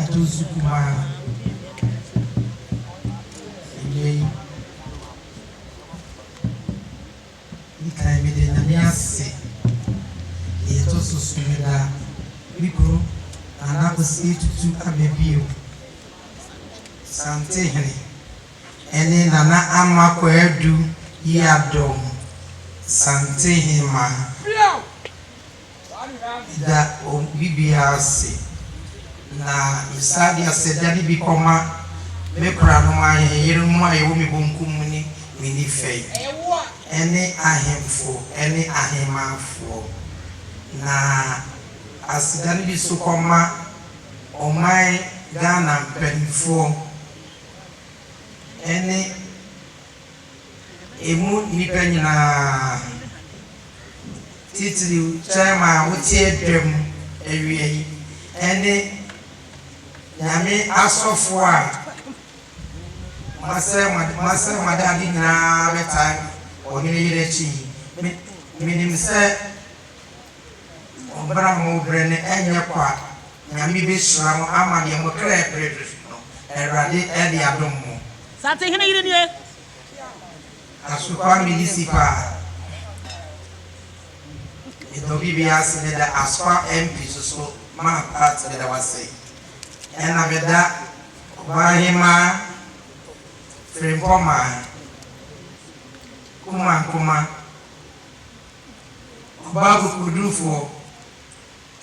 Atonsu kuma yei ikai me de na me ase e to so sumida mikro ana ko se tutu abebio sante hene ene nana amako edu yadom sante Hemaa da o bibia se na isadi asedani bi koma me kura no ma yere mu aye wo mi bonkum ni mini fei ene ahemfo ene ahemafo na asedani bi so koma o mai Ghana penfo ene emu nipa nyina titiri chama wotie dwem ewie ene Yami asofo a masa madadi nyina beta Oheneyere chi minim se obra mo brene enye kwa nyami be shira mo amade mo kra predu no Erade edi adom mo Sate Oheneyere nie Asukwa municipal Idobi bias ne da asfa MP so ma part ne da wase ena beda Hemaa frimpoma kuma babu kudufo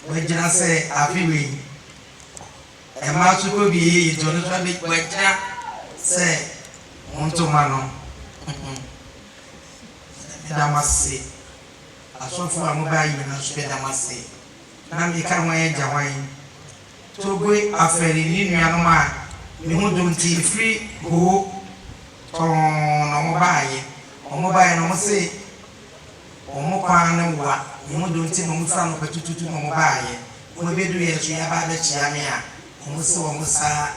wajina se afiwe ema tuko bi itono so be wajina se montoma no damase asofo amubayi na so damase na mi ka wan jawan Togwe aferi ni nuanom a me hu donti free go ton no baye no mo se o mo kwan no wa me hu donti no mo fra no patututu no mo baye mo bedu ye so ya ba be chia me a mo se o mo sa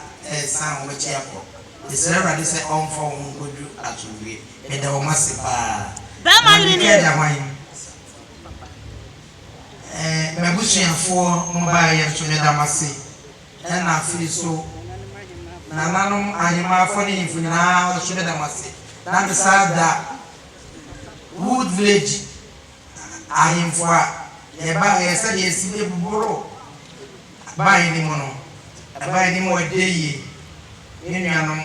san o chia ko isere rade se on fo mo godu atuwe me da o mase pa ba ma yiri ni me busuafo mo baye so me da mase na afiri so na nanom ahemafo ne mfunyina o so me da mase na me sada Wood Village ahemfo a e ba e se de esi buburo buy ni mono buy ni mo de yi ni nuanom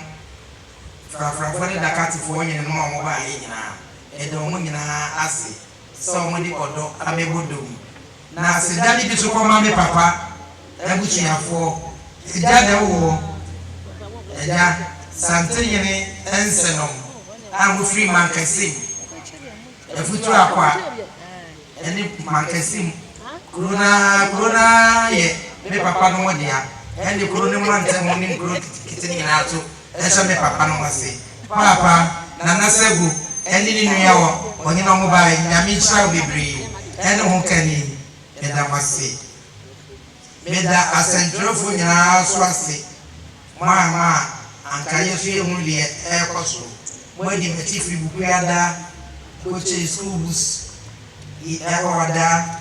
fra for da kati fo yin no mo buy nyina e do mo nyina ase so mo di odo amebodom na se dani bi so ko ma me papa ebuchiafo eja de wo eja sante yene ensenom amu free man kasim efutu akwa eni man kasim corona ye me papa no modia eni corona man te mo ni kuro kitini na ato esha me papa no wase papa na nasegu eni ni nuya wo onye no mo bai nyame chira bebre eni ho kani eda wase meda asentrofo nyina so ase mama anka yesu ehun le ekoso mo di meti free buku ada coach school bus e order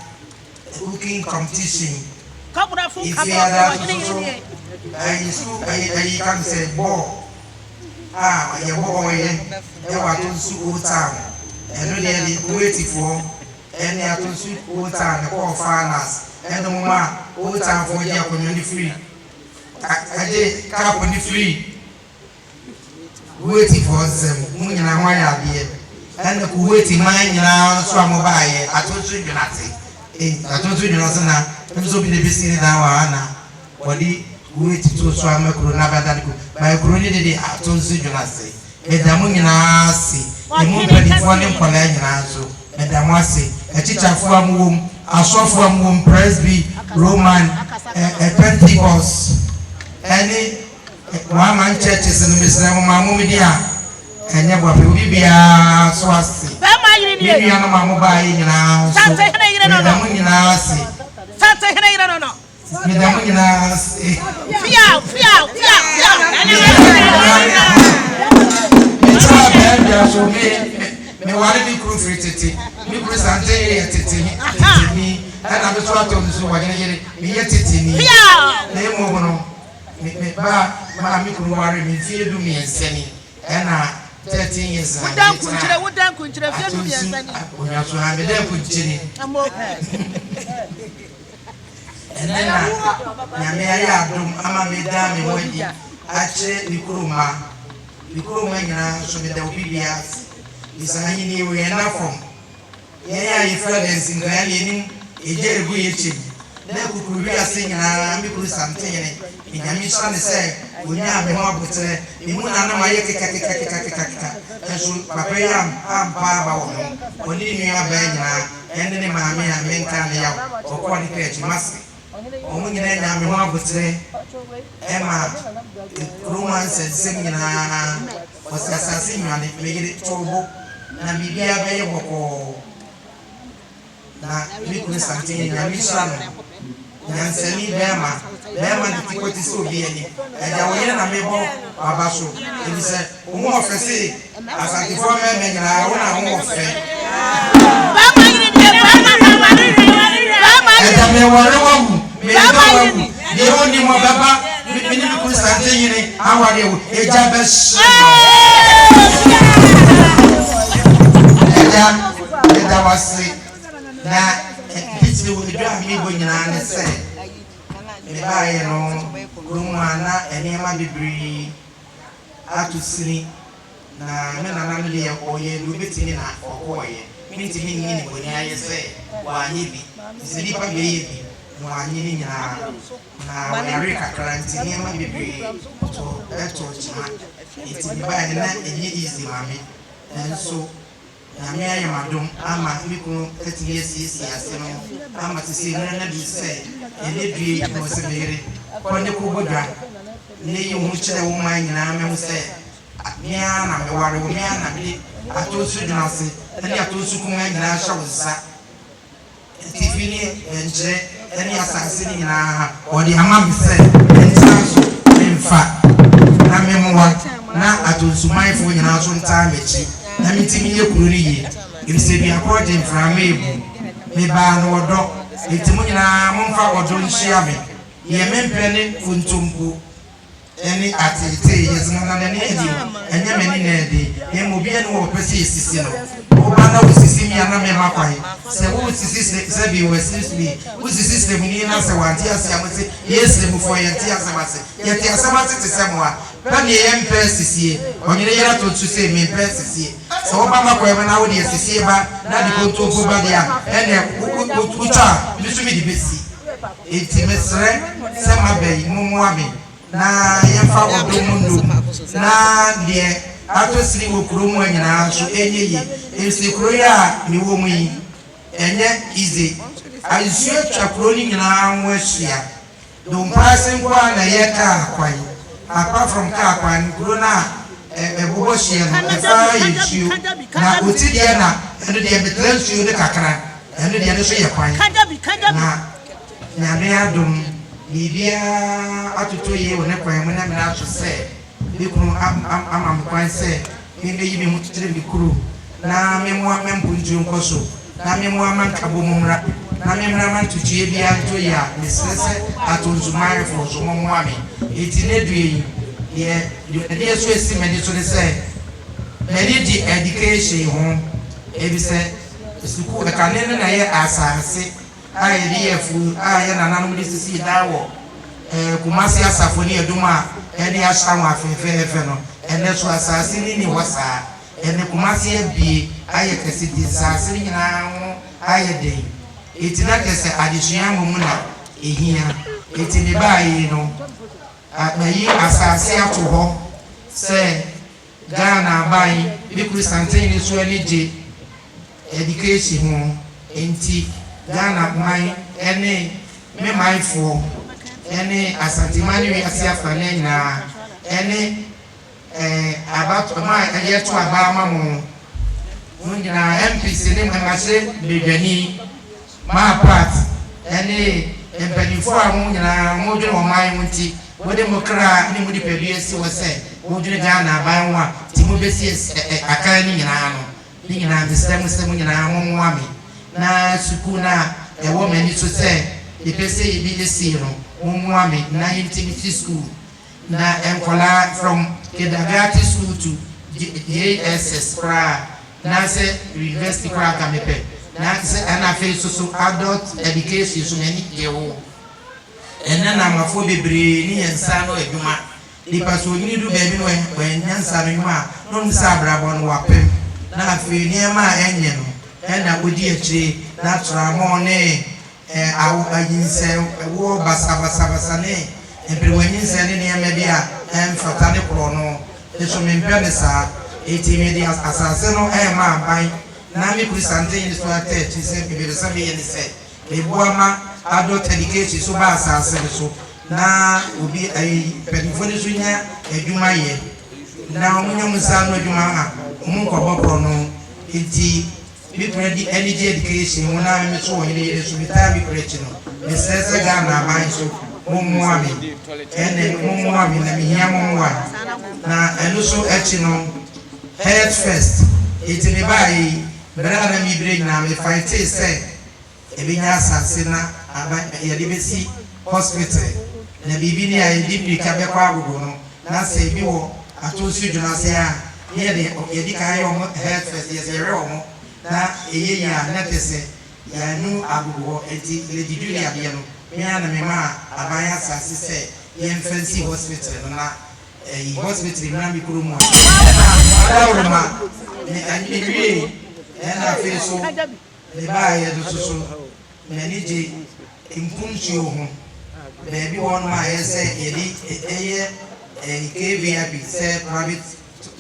cooking competition if you are I can say bo ya bo ye e wa Atonsu old town eno le di creative eni Atonsu old town ko finance eno ma old town for ya community free aje cap ni free waiting for them munyina hwan ya be eno ku waiting man nyina so amobaye Atonsu junate Atonsu junase na nso bi de bisini da wa na wodi wait to so amakro na badan ko ba kro ni de Atonsu junase edamu nyina ase emu pedifo ne nkola nyina so edamu ase echichafo amwom asofo amwom presby roman pentecost any one man churches in Misra mamu media enye bwa pe obi bia so ase bibi ana mamu ba yi nyina so edamu nyina ase Sante hene no no edamu nyina ase fia so me wale mi kru free tete mi kru sante ye tete ni ana be so Atonsu wa yere mi ye tete ni na mo no me ba ma mi kru ware mi fie du mi enseni ana 13 years wudan kunchire fie du mi enseni onya so ha me den kunchire amo enena nyame ya adum ama me da me wadi ache ni kru ma nyina so me da obi bia isahi ni we na from ya friends ngaya ni eje egu yechi na kukuru wi ase nyina mi kuru sante yene nyame so ne se onya be ho abotre mi mu na na ma ye keka eso papa ya ampa ba wo oni ni aba nyina ende ne ma me ya menka ne ya okọ ni pechi masi omu nyina nya me ho abotre ema roman sense nyina osasasi nyane megire tobo na bibia be ye boko na mikuru sante nyina mi sano nyansani bema di tikoti so bi ani eja wo yere na mebo abaso ebi se omo ofese asante fo me nyina wo na omo ofe bama yiri de bama eja me wore wawu me do wawu de oni mo baba mi ni mikuru sante yire awade wo eja be so eja wasi na bitini wo do ami bo nyina ne se me ba ye no kuruma na enema bibiri atusiri na me na na le oye du bitini na okoye bitini ni ni bo nya ye se wa anyi bi sidi pa be ye bi no anyi ni nyina na wa yare kakra ntini ma bibiri to eto chima iti ba ye na enye easy mami enso nyame aye madom ama miku 30 years ase no ama tisi na bi se ene due mo se mere ko ne ko bodwa ne yi hu kire wo man nyina me hu se bia na me ware wo bia na bi Atonsu junase ene Atonsu kuma nyina sha wo sa tifini enje ene asase ni nyina o di ama mi se entanso mfa na me mo wa na Atonsu man fo nyina so nta mechi na mitimi ye kururi ye ibise bi akode mframa ebu me ba no odo etimu nyina mo mfa odo nhia me ye mempene funtumpu eni atete ye zuna na ne edi enye me ni na edi ye mo bi enu wo pese esisi no Obana usisi mi ana me makwai se wo usisi se bi we sisi usisi se mi na se wanti ase amose yes le mu fo yenti asamase yenti asamase te se mo a pa ne yem pe sisi onyere yera to tu se mi pe sisi se wo ba makwai na wo de sisi ba na di konto ko ba dia ene ucha mi su mi di besi enti mesre se mabai mu ami na yemfa odomundo na de ato siri wo kuro mu anyina so enye yi esi kuro ya ni wo mu yi enye ize aisue twakuro ni nyina ho ahia do mpasen kwa na ye ka akwan apart from ka akwan kuro na ebobo hia no efa yesuo na otidie na eno de betransuo de kakra eno de ne so ye kwan na nyame adom bibia atoto ye wo ne kwan mu na me na so se bikunu am kwan se mbe yi me mutire bikuru na memo amempunju nkoso na memo amankabo mumra na memra man tuchie bia nto ya mesese Atonsu mare fo so mo ami etine due ye de so esi me de so ne se me di education ho ebi se suku e kanene na ye asase aye di efu aye na nanom di sisi dawo kumasi asafoni eduma ene ashawo afefe no ene so asase ni wasa ene kumasi ebie aye kesi di asase ni na ho aye den etina kese adisua mu na ehia etini baayi no ayi asase ato ho se Ghana baayi bi Christianity ni so ani je education ho enti Ghana mai ene me maifo ene asantimani wi asia fane na ene about my ayeto abama mo ngina MPC ni mmashe bidwani ma part ene empanifo a mo ngina mo dwe o mai wonti wode mo kra ni mo di pedue si wo se wo dwe Ghana ban wa ti mo besi akan ni ngina no ni ngina besem ngina mo ami na suku na ewo mani so se the person ibi esi no mo ami na intimate school na enkola from kindergarten school to JSS pra na se university pra kamepe na se ana fe so adult education so many yewo ena na mafo bebre ni ensa no adwuma lipa so ni du be bi no enyansa no ma no nsa brabo no wapem na afi ni ma enye no ena odi akire na tramo ne awu ayinse wo basa ne empirwanyinse ne ne mebia emfata ne kro no eso mempia ne sa etimi asase no ma ban na mi Christianity ni so ate ti se bibere sa me ye ne se ebuama adult education so ba asase so na obi ai pedifo ne so nya adwuma ye na omunya musa no adwuma ha mu ko bokro no enti mi predi energy education wona me so woni ye so bita mi preach no me sese Ghana ban so mumwami ene mumwami na mihia mumwa na eno so echi no head first itini bai brana mi break na me fight say ebinya asase na aba yade besi hospital na bibi ni ayi bi ka be kwa agogo no na se bi wo Atonsu djuna se a yede kan yo head first yes yere omo na eye ya na tese ya nu agogo eti le diduli ade no me ana me ma abaya asase se ye fancy hospital na hospital na mi kuru mo ala ma ni anyi ena fe so le ba ye do so me ni je impunchi ho baby won ma ye se yedi eye KVIP se private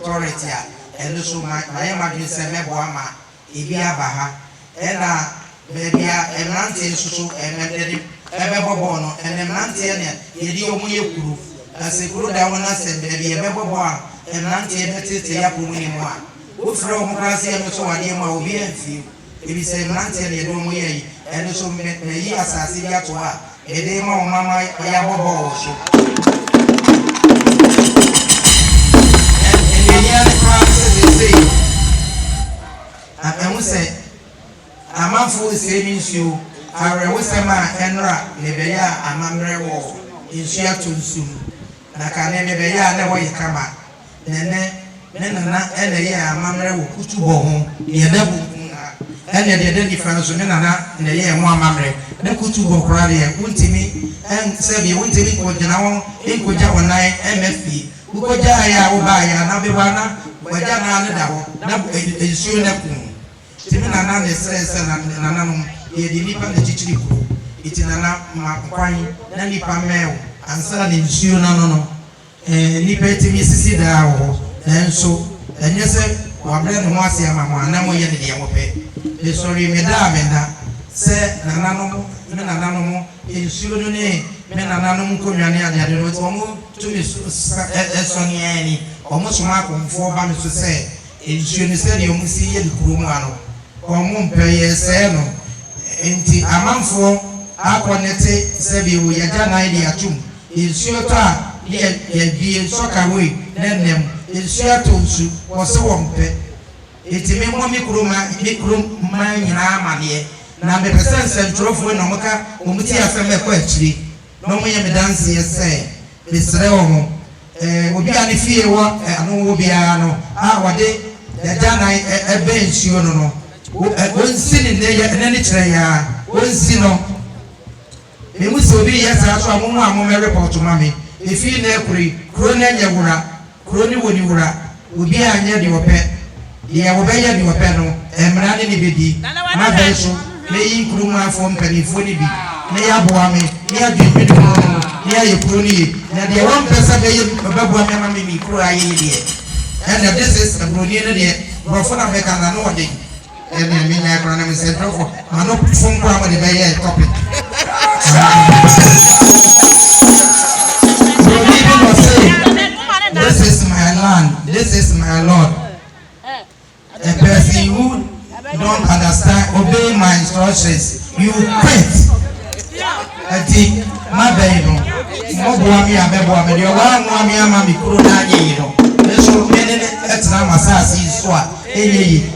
toilet ya eno so ma ye ma bi se mebo ama ibi aba ha ena baby a emranti so emedede ebe bobo no emranti ne yedi omu ye kuru ase kuru da wona se baby ebe bobo a emranti ebe tete ya pomu ni mo a wo fro omu klase ya so wade ma obi anfi ebi se emranti ne do omu ye eno so me yi asase bi ato a ede ma o mama ya bobo so say amanfo se mi nsuo arewo sema enra lebeya amamre wo insua Atonsu na ka ne lebeya na wo yikama nene nana ene ye amamre wo kutubo ho ye da bu ene de de difference me nana ne ye ho amamre ne kutubo kora de untimi en sebi untimi ko jina won en ko ja wonan mfi ko ja ya wo ba ya na be bana waja na ne da ho na esuo na ku timi nana ne stress na nana no ye di nipa ne chichiri ku iti nana ma kwan na nipa mewo ansa ne esuo na no nipa timi sisi da ho nanso enye se wabre ne ho ase ama ho na mo ye ne de mo pe le sorry me da se nana no me nana no mo esuo no ne me nana no ko nwane ade ade no to mo tumi esoni ani omo soma konfo ba me so se esuo ne se de omo si ye de kuro mu ano omo mpe ye se no enti amanfo akonete se bi wo ya jana ide atum esuo to a ye bi soka we nenem esuo Atonsu wo se wo mpe eti me mo mikro ma nyina amade na be percent trofo no moka omuti afem e kwa achiri no mo ye me dance ye se be sere wo obi ani fie wo anu wo bia no wade ya jana ebe nsuo no wonsi ni ne ye ne kire ya wonsi no me musi obi ye sa so amu me report mami efi na ekuri kro na nya wura kro ni woni wura obi anya di ope ya wo be ya di ope no emra ni bedi ma be so me yin kru ma fo mpani fo ni bi ne ya bo ame ne ya di bi no ne ya kro ni na de one person be ye be bo ame ma mi kro aye ni de and this is a broni ne de brofo na be kan na no de and me na kro na me se brofo ma no fo kro ma de be ye topic this is my land, this is my Lord. A person who don't understand, obey my instructions, you quit. Ati mabeino, mobuami abebuami, the one wami amami kuruna yino. Leso mene etra masasi iswa,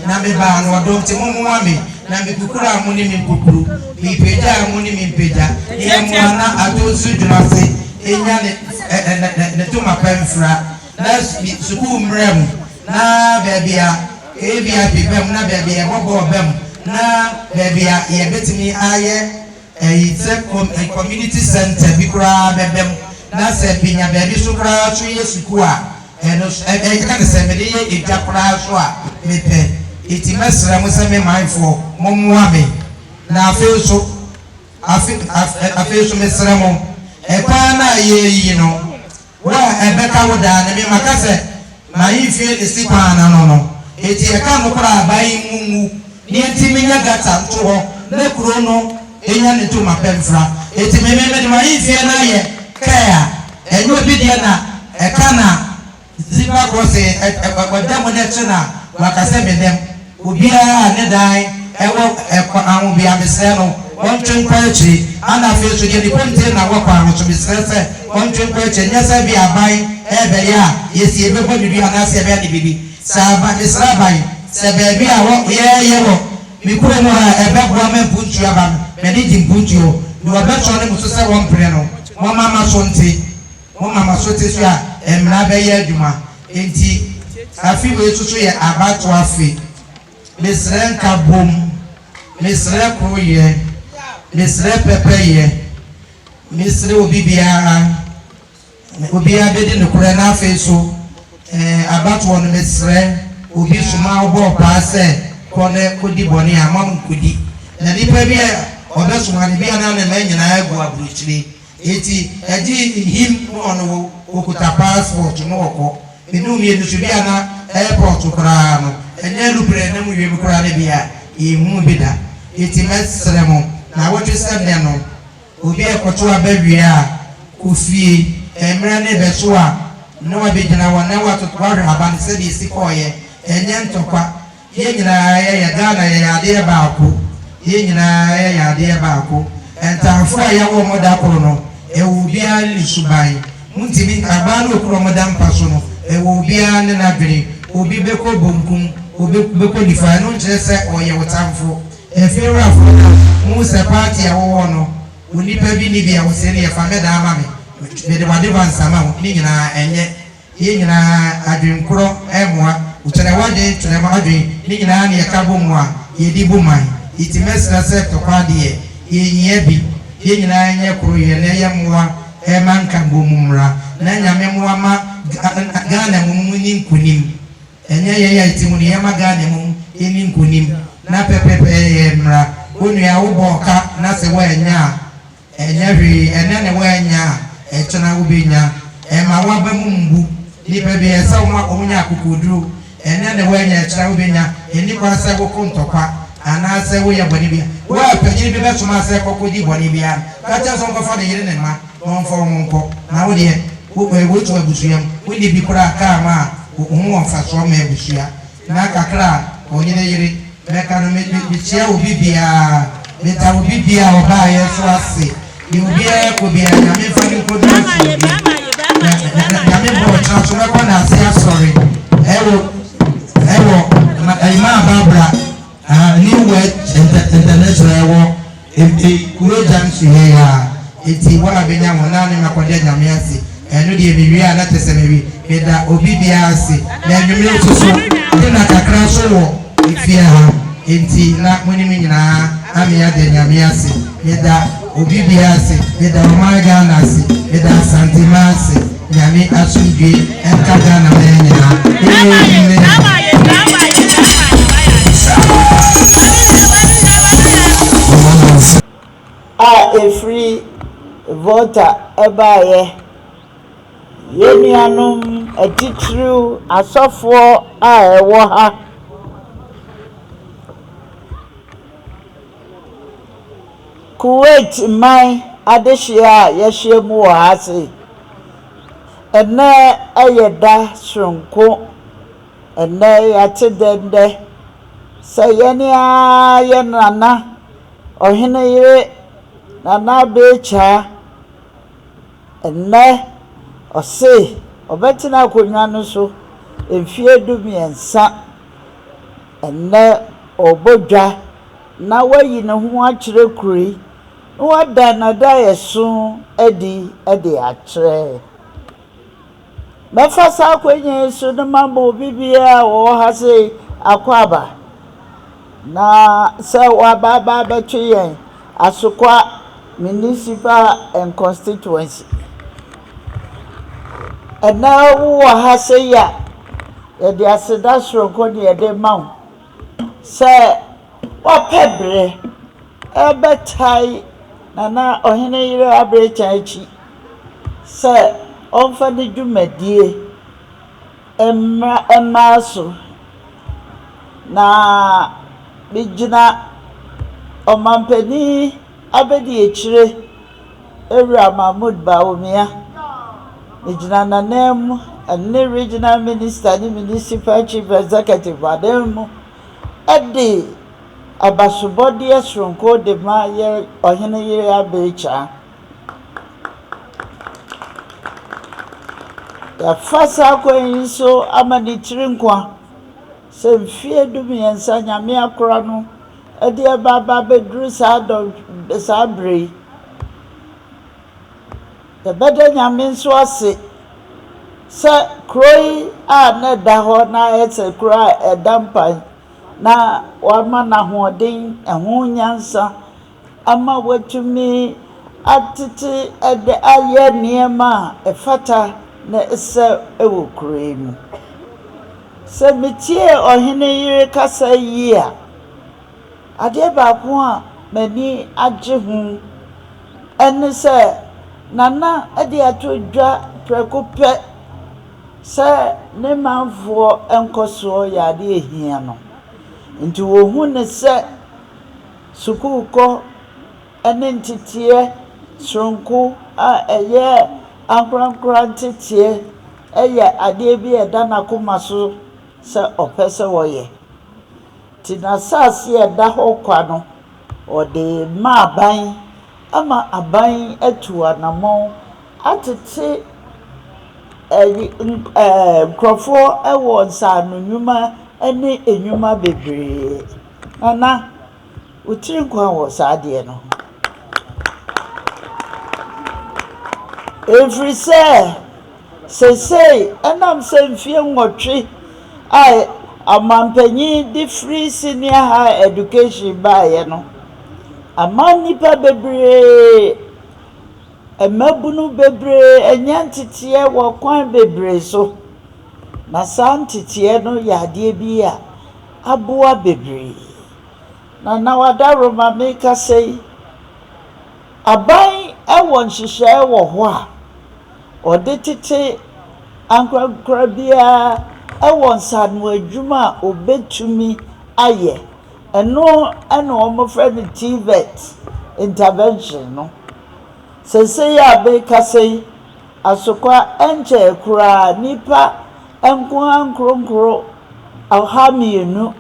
na meba no adopti mumuami, na mikukura muni mkukuru, mipeja muni mipeja, niye mwana Atonsu junase, ne tuma pemfra. Let's be school mrem na babia ebia bibem na babia bobo bem na babia ye betimi aye it's a community center bikura bebem na se binya baby so kra so ye school a eno kan se me de ye eja kra so a mepe iti mesra mo se me mindful momwa me na afi so mesra mo e pa na ye yi no wa ebeka woda na me makase ma yifie esi kwana no eti e ka no kra abai mumu ni enti minya gata nto ho na kuro no enya ne to mapemfra eti me de ma yifie na ye kaya enyo bi de na e ka na ziba ko se e mo ne chena wakase me dem obi a ne dai e wo e ko anwo bi amese no won twen kwachi ana fe so de ponte na wo kwa so bi sese won twen kwachi nyasa bi abai ebe ya yesi ebe ko bibi ana se ebe ni bibi saba misrabai se bebi a wo ye wo mi kure no ebe bo me puntu aba me ni di puntu o ni wo be so ne muso se won pre no mo mama so nti so a emra be ye adwuma enti afi we tutu ye abato afi misren ka bom misre ko ye misre pepe ye misre obi biara obi abedi no kure na afi so abato no misre obi suma obo pa se kone kodi boni amam kodi na nipa bi obe suma ni bi ana na me nyina egu aburuchire eti eji him ono okuta passport no oko inu mi edu bi ana airport kra no enye lubre na mu yemi kra ne bia ihu bida eti mesre mo na wotu sebe no obi ekoto abawie a kofie emra ne beso a no wa bigina wa na wa to tware aban se di sikoye enye ntokwa ye nyina ya Ghana ya ade baako ye nyina ya ade baako entamfo ya wo moda koro no ewu bia lisubai muntimi abanu okuro moda mpaso no ewu bia ne na dwene obi beko bonkum obi beko difa no nkyere se oye wotamfo efira afo mu se party ya wo no onipa bi ni bia wo se ne ya fameda ama me de wade vansama ni nyina enye ye nyina adwenkoro emoa ukyerɛwade kyerɛmadwe ne nyinaa ne yɛka bɔ mu a yɛdi bu man iti mesra sɛ tɔkwa deɛ yɛnyia bi ye nyinaa nyɛ koro yɛ na yɛ mmoa ɛma nka bɔ mu mmra na nyame mmoa ma Ghana mu ni nkunim ɛnyɛ yɛ iti mu ne yɛma Ghana mu ni nkunim na pɛpɛpɛ yɛ mmra onua wo bɔ ka na sɛ wɔanya ɛnyɛ hwee ɛnɛ ne wɔanya ɛkyena wo benya ɛma waba mu mbu nipa bi ɛsɛ wo nya akokoduro ɛnɛ ne wɔanya ɛkyena wo benya ɛni kwa sɛ wo kontɔkwa ana sɛ wo yɛ bɔne bia wo apagye bi bɛsoma sɛ kɔkɔdi bɔne bia ka kyɛ sɛ nkɔfa de yere ne ma wɔmfa wo nkɔ na wo deɛ wo to abusua mu wo ni bi kora ka ma a wo ho wɔmfa so ma abusua na kakra onyere yere mɛka no mekyia obi biara meta obi biara ɔbaa yɛ so ase ne obiara kɔ biara nyame mfa ne nkɔdu aso obi nyame bɔ ɔkyena so mɛkɔ na ase asɔre ɛwɔ Hemaa Barbara New World International ɛwɔ kuro junction yɛ ya eti wɔn abɛnya wɔn nan ne mɛkɔde nyame ase ɛno deɛ mewie a na te sɛ mewie meda obi biara ase na ɛnwomere nso so ne na kakra so wɔ efie ha enti na monim nyinaa ame ya de nyame ase meda obi biara ase meda ɔman Ghana ase meda Asantema ase nyame asomdwe ɛnka Ghana ma nyinaa efiri voter ebaye yenuanom atitiriw asɔfoɔ a ɛwɔ ha Kuwait man adehyia a yɛhyia mu wɔ ha se ɛnɛ ɛyɛ da sonko ɛnɛ yɛate dɛndɛ sɛ yɛne a yɛ nana Oheneyere Nana Abecha ɛnɛ ɔse ɔbɛtena akonnwa no so mfie dumiɛnsa ɛnɛ ɔbɔdwa na wayi ne ho akyerɛ kuri na wada na da yɛso adi akyerɛ mɛfa saa akonnwa so ne mama obi biara wɔ ha se akɔaba na sɛ wababa bɛtwe yɛn asokwa municipal and constituency ɛna wo ha sɛ ya yɛde aseda soronko ne yɛde ma wo sɛ wapɛ brɛ ɛbɛtae Nana Oheneyere Abecha akyi sɛ ɔmfa ne dwumadie ɛmma so na bigina ɔmampani abedi ekyire Ewura Mahmood Bawumia bigina nanam and regional minister ne municipal chief executive ademu ɛde abasobɔde soronko de ma yɛ Oheneyere Abecha yɛfa saa kwan so ama ne tiri nkwa sɛ mfie dumiɛnsa nyame akora no ɛde baba beduru saa bere yɛbɛda nyame nso ase sɛ kuro a na ɛda hɔ na ɛsɛ kuro a ɛda mpan na wama n'ahoɔden ɛho nyansa ama watumi atete ɛde ayɛ nneɛma a ɛfata na ɛsɛ ɛwɔ kuro mu sɛ metie Oheneyere kasa yi a adeɛ baako a m'ani agye ho ɛne sɛ nana ɛde ato dwa prɛko pɛ sɛ ne manfoɔ nkɔsoɔ yɛ adeɛ ehia no nti wohu ne sɛ sukuukɔ ɛne nteteɛ soronko a ɛyɛ ankorankora nteteɛ ɛyɛ adeɛ bi ɛda n'akoma so sɛ ɔpɛ sɛ wɔyɛ ti n'asase ɛda hɔ kwa no ɔde ma aban ama aban atu anamɔn atete nkurɔfoɔ ɛwɔ nsaano nnwuma ɛne nnwuma bebree nana wotiri nkwa wɔ saa adeɛ no ɛfiri sɛ sesei ɛnam sɛ mfie nwɔtwe a amampanyin de free senior high education baayɛ no ama nipa bebree mmabunu bebree ɛnyɛ nteteɛ wɔ kwan bebree so na saa nteteɛ no yɛ adeɛ bi a aboa bebree na wada roma meka sɛ aban ɛwɔ nhyehyɛe wɔ hɔ a ɔde tete ankorankora biara ɛwɔ nsano adwuma a obetumi ayɛ ɛno ɛna wɔmfrɛ no TVET intervention no sesei a beka sɛ asokwa ɛnkyɛ koraa nipa nkoa nkronkro ɔha mmienu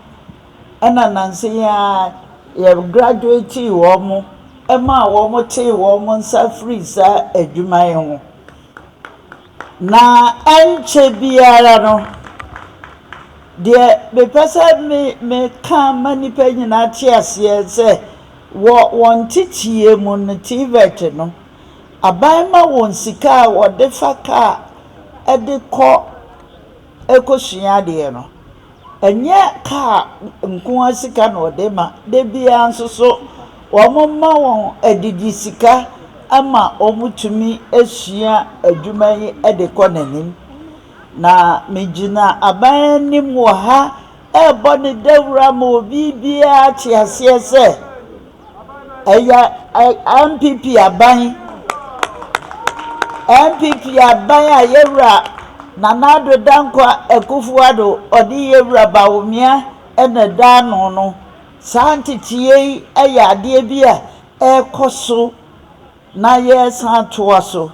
ɛna nanse ya yɛ graduate wɔn ɛma wɔn te wɔn nsa free saa adwuma yi ho na ɛnkyɛ biara no deɛ bepɛ sɛ me ka ma nipa nyinaa te aseɛ sɛ wɔn titie mu no TVET no aban ma wɔn sika a wɔde fa kaa ɛde kɔ ɛkɔsua adeɛ no ɛnyɛ kaa nkoa sika na ɔde ma de biara nso so wɔn ma wɔn adidi sika ama wɔn tumi asua adwuma yi ɛde kɔ n'anim na megyina aban anim wɔ ha ɛbɔ ne dawura ma obi biara te aseɛ sɛ ɛyɛ MPP aban a yɛwura Nana-Addo Dankwa Akufo-Addo ɔde yɛwura Bawumia ɛna daano no saa nteteɛ yi ɛyɛ adeɛ bi a ɛrekɔ so na yɛsan toa so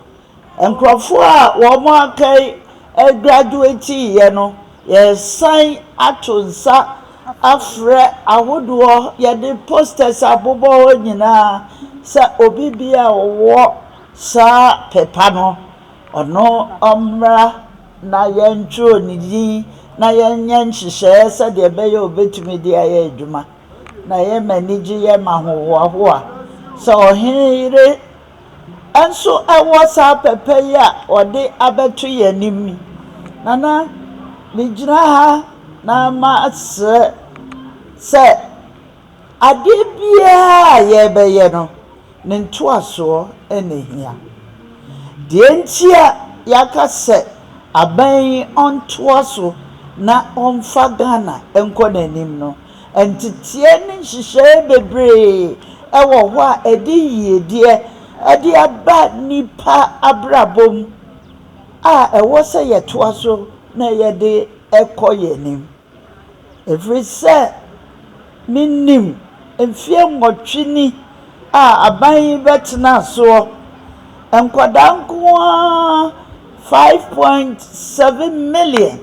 nkurɔfoɔ a wɔn aka graduate yɛ no yɛsan ato nsa afrɛ ahodoɔ yɛde posters abobɔ hɔ nyinaa sɛ obi bi a ɔwɔ saa pepa no ɔno ɔmmra na yɛntwerɛ ne din na yɛnyɛ nhyehyɛeɛ sɛdeɛ ɛbɛyɛ obetumi de ayɛ adwuma na yɛma anigye yɛma hohoahoa sɛ Oheneyere nso ɛwɔ saa pepa yi a ɔde abɛto yɛn anim nana megyina ha na ma asrɛ sɛ adeɛ biara a yɛbɛyɛ no ne ntoasoɔ ɛna hia deɛ nti a yɛaka sɛ aban yi ɔntoa so na ɔmfa Ghana nkɔ n'anim no nteteɛ ne nhyehyɛeɛ bebree ɛwɔ hɔ a ɛde yiedie ɛde aba nipa abrabom a ɛwɔ sɛ yɛtoa so na yɛde ɛkɔ yɛn anim ɛfiri sɛ menim mfie nwɔtwe ni a aban yi bɛtena soɔ nkwadaa nkoa 5.7 million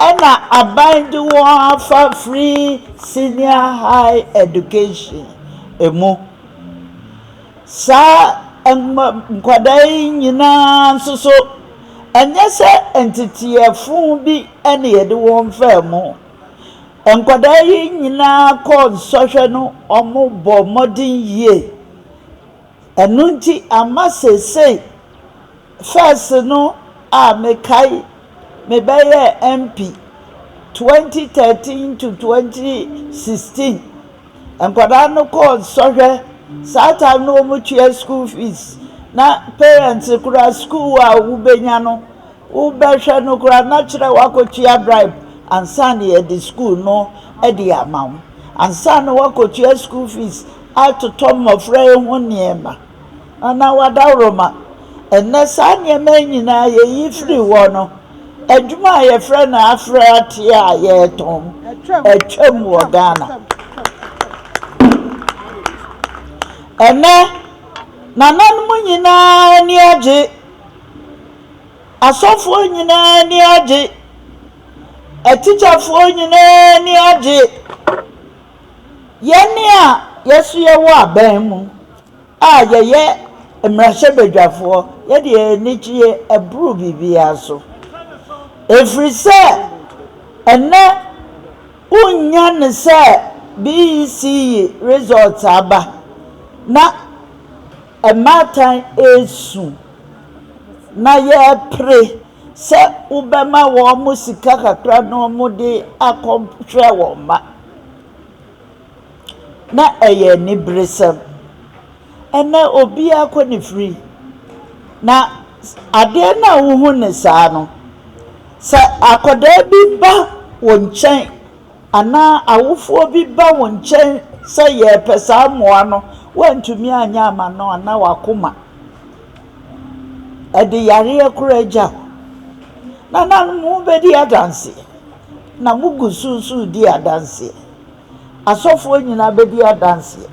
ɛna aban de wɔn afa free senior high education emu saa nkwadaa yi nyinaa nso so ɛnyɛ sɛ nteteɛfo bi ɛna yɛde wɔn faa mu nkwadaa yi nyinaa kɔ nsɔhwɛ no ɔmo bɔ mmɔden yie ɛno nti ama sesei first no a mekae mebɛyɛ MP 2013 to 2016 nkwadaa no kɔ nsɔhwɛ saa time no wɔn tua school fees na parents kura school a wobɛnya no wobɛhwɛ no kura na kyerɛ wakɔtua bribe ansa na yɛde school no ɛde ama wo ansa na wakɔtua school fees atotɔ mmɔfra yi ho nneɛma na wada roma ɛnɛ saa nneɛma nyinaa yɛyi firi wɔ no adwuma a yɛfrɛ no afrɛ ate a yɛtɔn atwam wɔ Ghana ɛnɛ nananom nyinaa ni agye asɔfoɔ nyinaa ni agye atikyafoɔ nyinaa ni agye yɛne a yɛso yɛwɔ aban mu a yɛyɛ mmarahyɛbadwafoɔ yɛde yɛnigye ɛboro biribiara so ɛfiri sɛ ɛnɛ wonya ne sɛ BEC result aba na ɛmaatan esu na yɛpere sɛ wobɛma wɔn mo sika kakra na wɔn de akɔhwɛ wɔn ma na ɛyɛ aniberesɛm ɛnɛ obi akɔ ne firi na adeɛ na wohu ne saa no sɛ akɔdaa bi ba wɔ nkyɛn anaa awofoɔ bi ba wɔ nkyɛn sɛ yɛpɛ saa mmoa no wɔntumi anyɛ ama no anaa wakoma ɛde yareɛ kora agya hɔ na nanom mo bɛdi adanseɛ na mogu suusuu di adanseɛ asɔfoɔ nyinaa bɛdi adanseɛ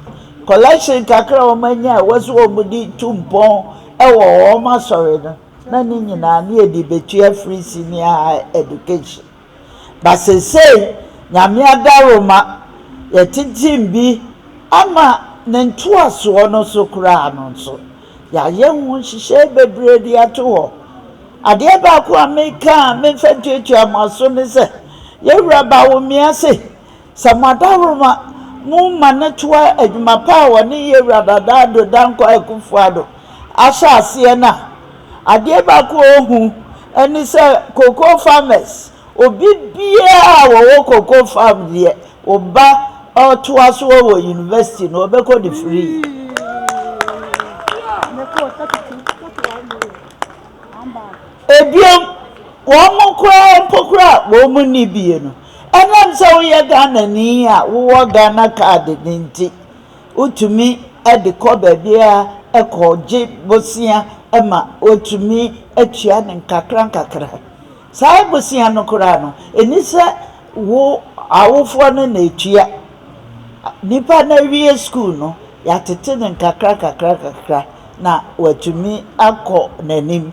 collection kakra wɔn anya a wɔso wɔn di tu mpɔn ɛwɔ wɔn asɔre no na ne nyinaa ne yɛde bɛtua free senior education basese nyame adaroma yɛtetem bi ama ne ntoasoɔ no so koraa no nso yɛayɛ ho nhyehyɛ bebree de ato hɔ adeɛ baako a meka a memfa ntuatua mo aso ne sɛ yɛwura ba wo mmea se sɛ mo adaroma mo ma ne toa adwuma pa a wɔne yɛwura dadaado dankɔ akufoado ahyɛ aseɛ no a adeɛ baako a ɔhu ɛne sɛ cocoa farmers obi biara a wɔwɔ cocoa farm deɛ ɔba ɔtoa so wɔ university na ɔbɛkɔ de free ebiom wɔn mo koraa mpokora wɔn mo ni bie no ɛnam sɛ woyɛ Ghana ni a wowɔ Ghana card ne nti wotumi ɛde kɔ baabi a ɛkɔ gye bosia ɛma wotumi atua ne nkakra saa bosia no koraa no ɛni sɛ wo awofoɔ no na etua nipa na wie school no yɛatete ne nkakra na watumi akɔ n'anim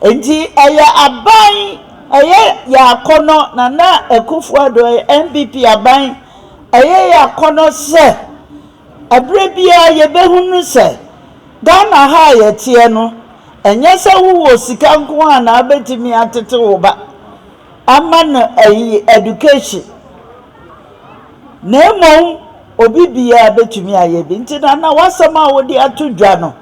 enti ɛyɛ aban ɛyɛ yɛakɔnɔ na akufoado MPP aban ɛyɛ yɛakɔnɔ sɛ ɛberɛ biara yɛbɛhunu sɛ Ghana ha yɛteɛ no ɛnyɛ sɛ wowɔ sika nko a na abɛtumi atete wo ba ama no education na mmom obi biara bɛtumi ayɛ bi nti na wasɛm a wode ato dwa no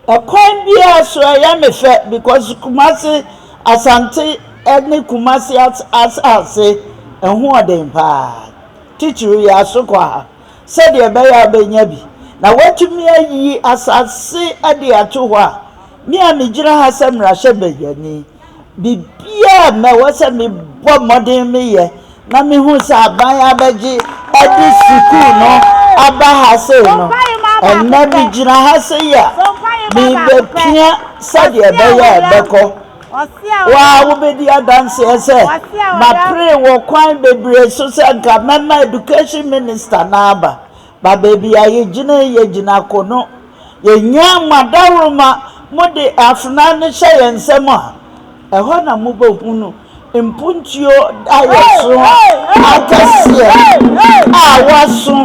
ɛkwan biara so ɛyɛ me fɛ because Kumasi Asante ɛne Kumasi asase ɛho ɔden paa titiri yɛ asokɔ ha sɛdeɛ ɛbɛyɛ abɛnya bi na watumi ayi asase ɛde ato hɔ a me a megyina ha sɛ mmarahyɛ bɛyani bibia mɛwɔ sɛ mebɔ mmɔden meyɛ na mehu sɛ aban abɛgye ɛde sukuu no aba ha sei no ɛnna megyina ha sei a mebɛpia sɛdeɛ ɛbɛyɛ ɛbɛkɔ waa wobɛdi adanseɛ sɛ mapere wɔ kwan bebree so sɛ nka mɛma education minister n'aba ba baabi a yɛgyina kono yɛnya madaroma mode afena ne hyɛ yɛn nsɛm a ɛhɔ na mobɛhunu mpuntuo ayɛ so akɛseɛ a waso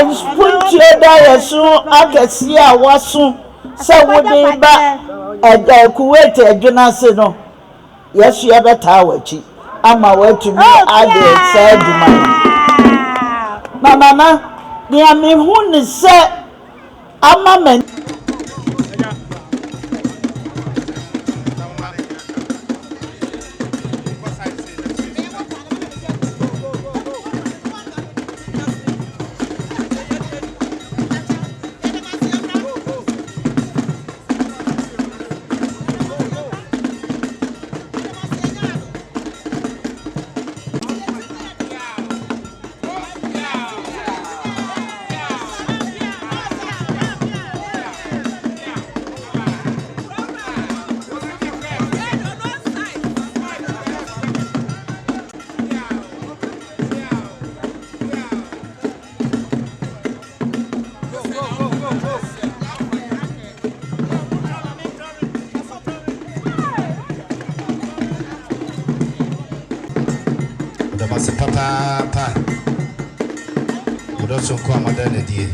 mpuntuo da ayɛ so akɛseɛ a waso sɛ wode ba Kuwait adwena se no yɛso yɛbɛtaa w'akyi ama watumi ade saa adwuma na nana nea mehu ne sɛ ama man Damase papa Odo so ko amada na die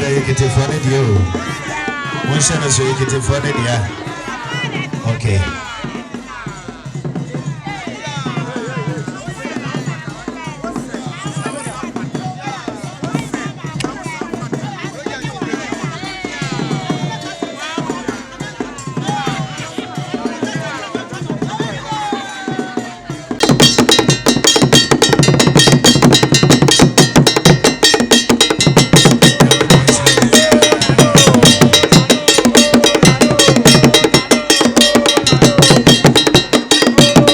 brother, you get it for the deal. One shot, so you get it for the deal. Okay.